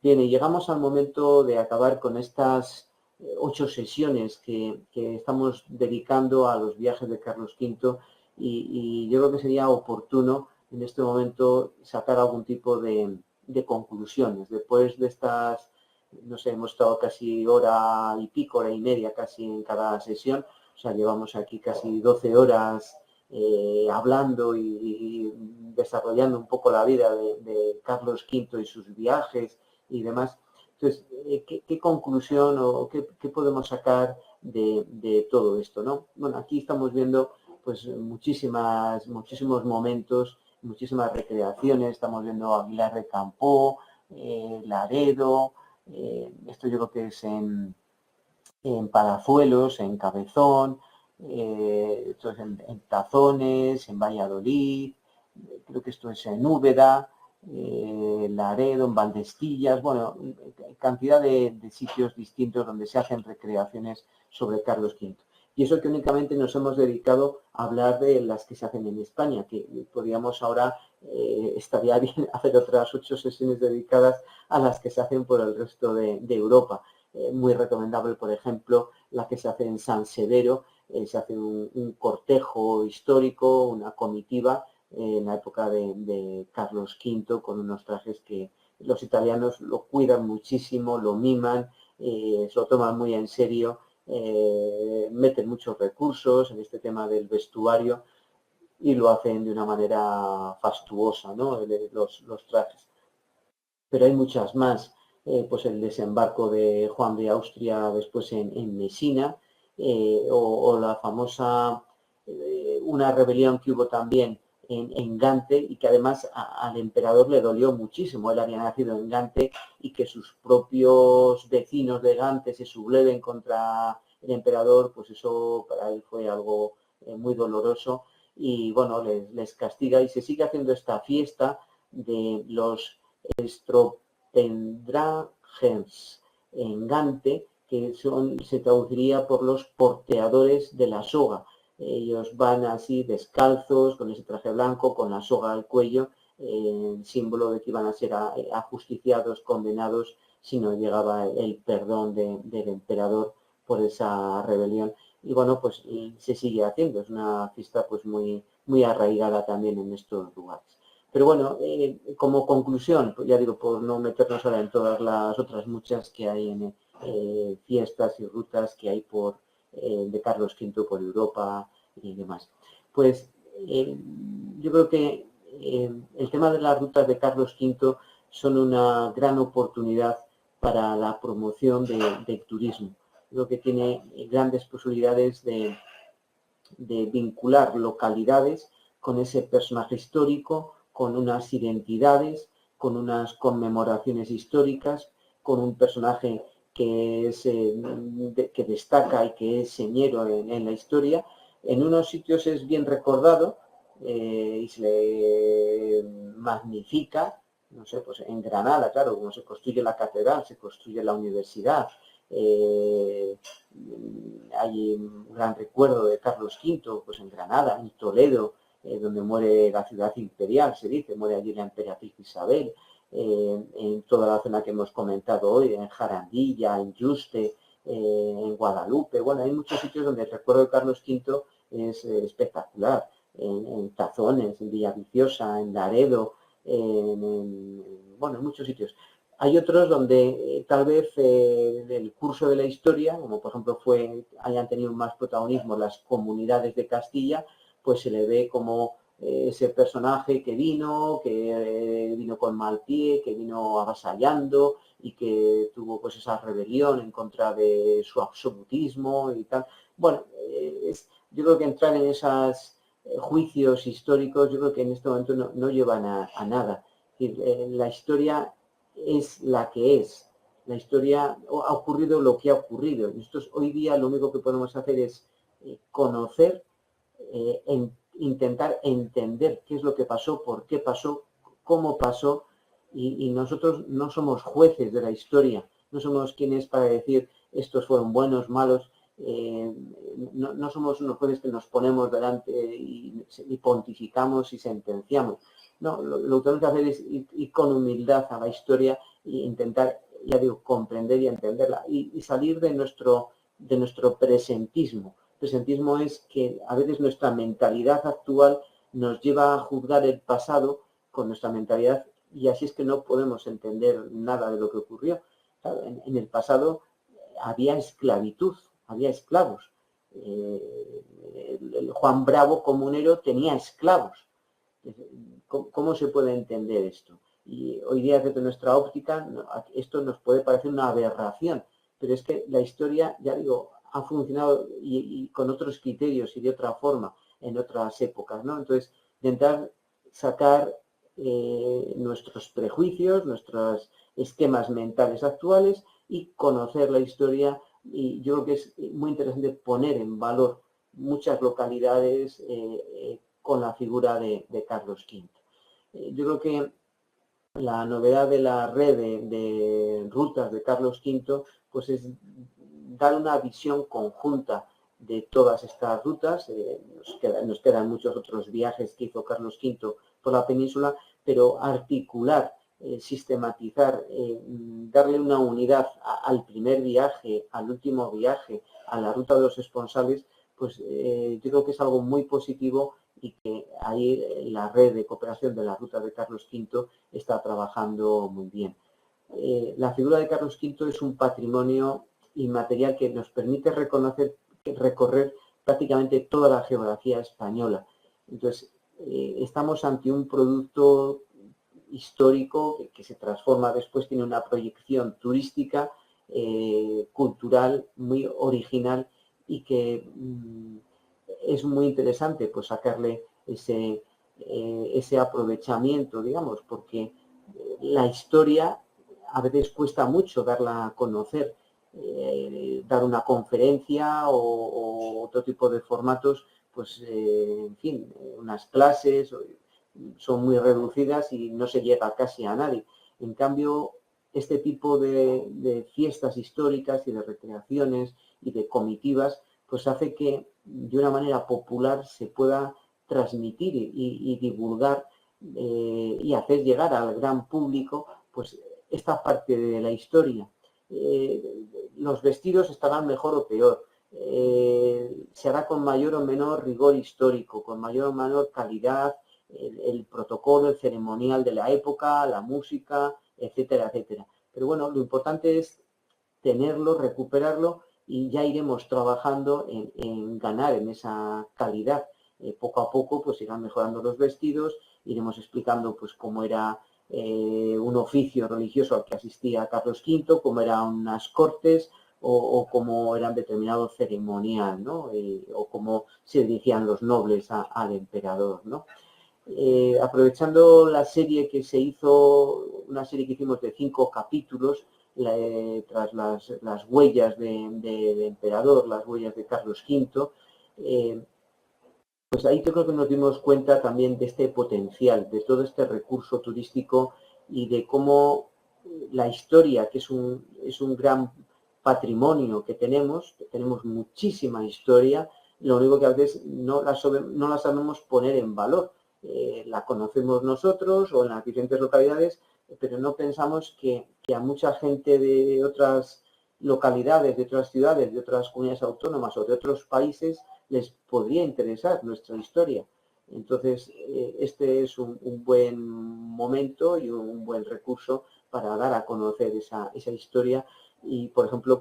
Bien, y llegamos al momento de acabar con estas 8 sesiones que estamos dedicando a los viajes de Carlos V, y yo creo que sería oportuno en este momento sacar algún tipo de conclusiones. Después de estas, no sé, hemos estado casi hora y pico, hora y media casi en cada sesión, o sea, llevamos aquí casi 12 horas hablando y desarrollando un poco la vida de Carlos V y sus viajes y demás. Entonces, ¿qué conclusión o qué podemos sacar de todo esto, ¿no? Bueno, aquí estamos viendo pues muchísimos momentos, muchísimas recreaciones. Estamos viendo Aguilar de Campoo, Laredo, esto yo creo que es en Palazuelos, en Cabezón, esto es en Tazones, en Valladolid, creo que esto es en Úbeda, Laredo, en Valdestillas, bueno, cantidad de sitios distintos donde se hacen recreaciones sobre Carlos V. Y eso que únicamente nos hemos dedicado a hablar de las que se hacen en España, que podríamos ahora, estaría bien hacer otras 8 sesiones dedicadas a las que se hacen por el resto de Europa. Muy recomendable, por ejemplo, la que se hace en San Severo. Se hace un cortejo histórico, una comitiva, en la época de Carlos V, con unos trajes que los italianos lo cuidan muchísimo, lo miman, se lo toman muy en serio, meten muchos recursos en este tema del vestuario y lo hacen de una manera fastuosa, ¿no? Los trajes. Pero hay muchas más. Pues el desembarco de Juan de Austria después en Mesina, o la famosa, una rebelión que hubo también en Gante, y que además al emperador le dolió muchísimo. Él había nacido en Gante, y que sus propios vecinos de Gante se subleven contra el emperador, pues eso para él fue algo muy doloroso, y bueno, les castiga, y se sigue haciendo esta fiesta de los Stropendragens en Gante, que se traduciría por los porteadores de la soga. Ellos van así descalzos, con ese traje blanco, con la soga al cuello, símbolo de que iban a ser ajusticiados, condenados, si no llegaba el perdón del emperador por esa rebelión. Y bueno, pues se sigue haciendo, es una fiesta pues muy arraigada también en estos lugares. Pero bueno, como conclusión, pues ya digo, por no meternos ahora en todas las otras muchas que hay en fiestas y rutas que hay de Carlos V por Europa y demás. Pues yo creo que el tema de las rutas de Carlos V son una gran oportunidad para la promoción del turismo. Creo que tiene grandes posibilidades de vincular localidades con ese personaje histórico, con unas identidades, con unas conmemoraciones históricas, con un personaje que destaca y que es señero en la historia. En unos sitios es bien recordado y se le magnifica, no sé, pues en Granada, claro, como se construye la catedral, se construye la universidad. Hay un gran recuerdo de Carlos V, pues en Granada, en Toledo, donde muere la ciudad imperial, se dice, muere allí la emperatriz Isabel, en toda la zona que hemos comentado hoy, en Jarandilla, en Yuste, en Guadalupe. Bueno, hay muchos sitios donde el recuerdo de Carlos V es espectacular. En Tazones, en Villaviciosa, en Laredo, bueno, en muchos sitios. Hay otros donde tal vez el curso de la historia, como por ejemplo hayan tenido más protagonismo las comunidades de Castilla, pues se le ve como ese personaje que vino con mal pie, que vino avasallando y que tuvo pues esa rebelión en contra de su absolutismo y tal. Bueno, yo creo que entrar en esos juicios históricos, yo creo que en este momento no llevan a nada. Es decir, la historia es la que es. La historia ha ocurrido lo que ha ocurrido. Nosotros hoy día lo único que podemos hacer es conocer, intentar entender qué es lo que pasó, por qué pasó, cómo pasó, y nosotros no somos jueces de la historia, no somos quienes para decir estos fueron buenos, malos, no somos unos jueces que nos ponemos delante y pontificamos y sentenciamos. No, lo que tenemos que hacer es ir con humildad a la historia e intentar, ya digo, comprender y entenderla y salir de nuestro presentismo. Presentismo es que a veces nuestra mentalidad actual nos lleva a juzgar el pasado con nuestra mentalidad y así es que no podemos entender nada de lo que ocurrió. Claro, en el pasado había esclavitud, había esclavos. El Juan Bravo comunero tenía esclavos. ¿Cómo se puede entender esto? Y hoy día desde nuestra óptica esto nos puede parecer una aberración, pero es que la historia, ya digo, ha funcionado y con otros criterios y de otra forma en otras épocas, ¿no? Entonces, intentar sacar nuestros prejuicios, nuestros esquemas mentales actuales y conocer la historia, y yo creo que es muy interesante poner en valor muchas localidades con la figura de Carlos V. Yo creo que la novedad de la red de rutas de Carlos V pues es dar una visión conjunta de todas estas rutas. Nos quedan muchos otros viajes que hizo Carlos V por la península, pero articular, sistematizar, darle una unidad al primer viaje, al último viaje, a la ruta de los esponsales, pues yo creo que es algo muy positivo y que ahí la red de cooperación de la ruta de Carlos V está trabajando muy bien. La figura de Carlos V es un patrimonio inmaterial que nos permite recorrer prácticamente toda la geografía española. Entonces, estamos ante un producto histórico que se transforma después, tiene una proyección turística, cultural, muy original y que es muy interesante pues sacarle ese aprovechamiento, digamos, porque la historia a veces cuesta mucho darla a conocer. Dar una conferencia o otro tipo de formatos, pues en fin, unas clases son muy reducidas y no se llega casi a nadie. En cambio, este tipo de fiestas históricas y de recreaciones y de comitivas, pues hace que de una manera popular se pueda transmitir y divulgar y hacer llegar al gran público pues esta parte de la historia. Los vestidos estarán mejor o peor, se hará con mayor o menor rigor histórico, con mayor o menor calidad, el protocolo, el ceremonial de la época, la música, etcétera, etcétera. Pero bueno, lo importante es tenerlo, recuperarlo y ya iremos trabajando en ganar en esa calidad. Poco a poco pues irán mejorando los vestidos, iremos explicando pues cómo era un oficio religioso al que asistía Carlos V, cómo eran unas cortes o cómo eran determinado ceremonial, ¿no? O cómo se dirigían los nobles al emperador, ¿no? Aprovechando la serie que se hizo, una serie que hicimos de 5 capítulos, tras las huellas del emperador, las huellas de Carlos V, pues ahí yo creo que nos dimos cuenta también de este potencial, de todo este recurso turístico y de cómo la historia, que es un gran patrimonio que tenemos muchísima historia, lo único que a veces no la sabemos poner en valor. La conocemos nosotros o en las diferentes localidades, pero no pensamos que a mucha gente de otras localidades, de otras ciudades, de otras comunidades autónomas o de otros países les podría interesar nuestra historia. Entonces, este es un buen momento y un buen recurso para dar a conocer esa historia y, por ejemplo,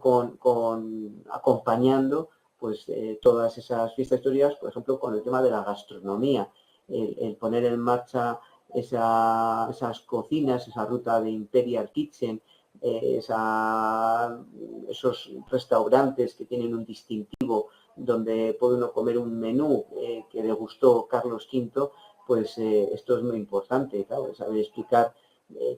acompañando pues todas esas fiestas históricas, por ejemplo, con el tema de la gastronomía, el poner en marcha esas cocinas, esa ruta de Imperial Kitchen, esos restaurantes que tienen un distintivo donde puede uno comer un menú que le gustó Carlos V, pues esto es muy importante, claro, saber explicar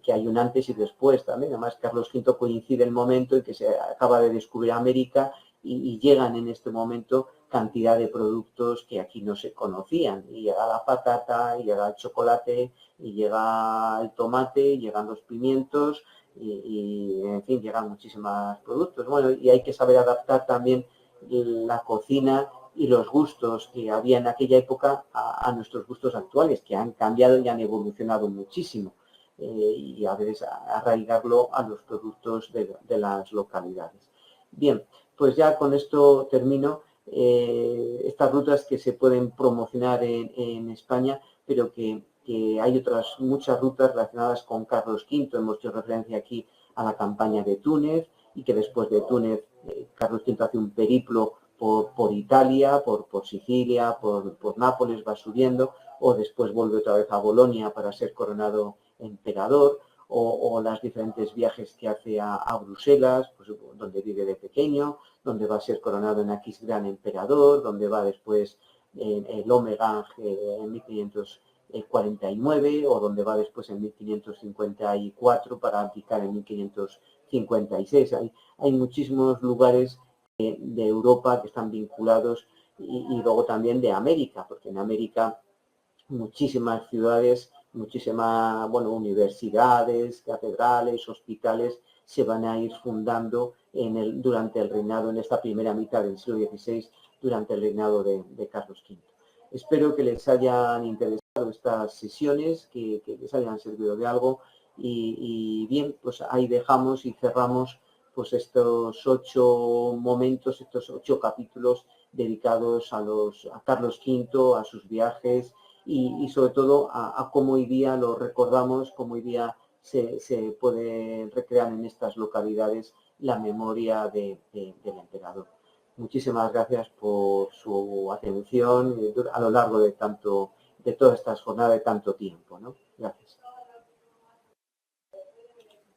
que hay un antes y después también. Además, Carlos V coincide el momento en que se acaba de descubrir América y llegan en este momento cantidad de productos que aquí no se conocían. Y llega la patata, y llega el chocolate, y llega el tomate, y llegan los pimientos, y en fin, llegan muchísimos productos. Bueno, y hay que saber adaptar también la cocina y los gustos que había en aquella época a nuestros gustos actuales, que han cambiado y han evolucionado muchísimo. Y a veces arraigarlo a los productos de las localidades. Bien, pues ya con esto termino. Estas rutas que se pueden promocionar en España, pero que hay otras muchas rutas relacionadas con Carlos V. Hemos hecho referencia aquí a la campaña de Túnez y que después de Túnez Carlos V hace un periplo por Italia, por Sicilia, por Nápoles, va subiendo, o después vuelve otra vez a Bolonia para ser coronado emperador, o los diferentes viajes que hace a Bruselas, pues, donde vive de pequeño, donde va a ser coronado en Aquis Gran Emperador, donde va después en el Omegang en 1549, o donde va después en 1554 para abdicar en 1556. Hay muchísimos lugares de Europa que están vinculados y luego también de América, porque en América muchísimas ciudades, muchísimas universidades, catedrales, hospitales se van a ir fundando durante el reinado, en esta primera mitad del siglo XVI, durante el reinado de Carlos V. Espero que les hayan interesado estas sesiones, que les hayan servido de algo y bien, pues ahí dejamos y cerramos pues estos 8 momentos, estos 8 capítulos dedicados a Carlos V, a sus viajes y sobre todo a cómo hoy día lo recordamos, cómo hoy día se puede recrear en estas localidades la memoria del emperador. Muchísimas gracias por su atención a lo largo de todas estas jornadas de tanto tiempo, ¿no? Gracias.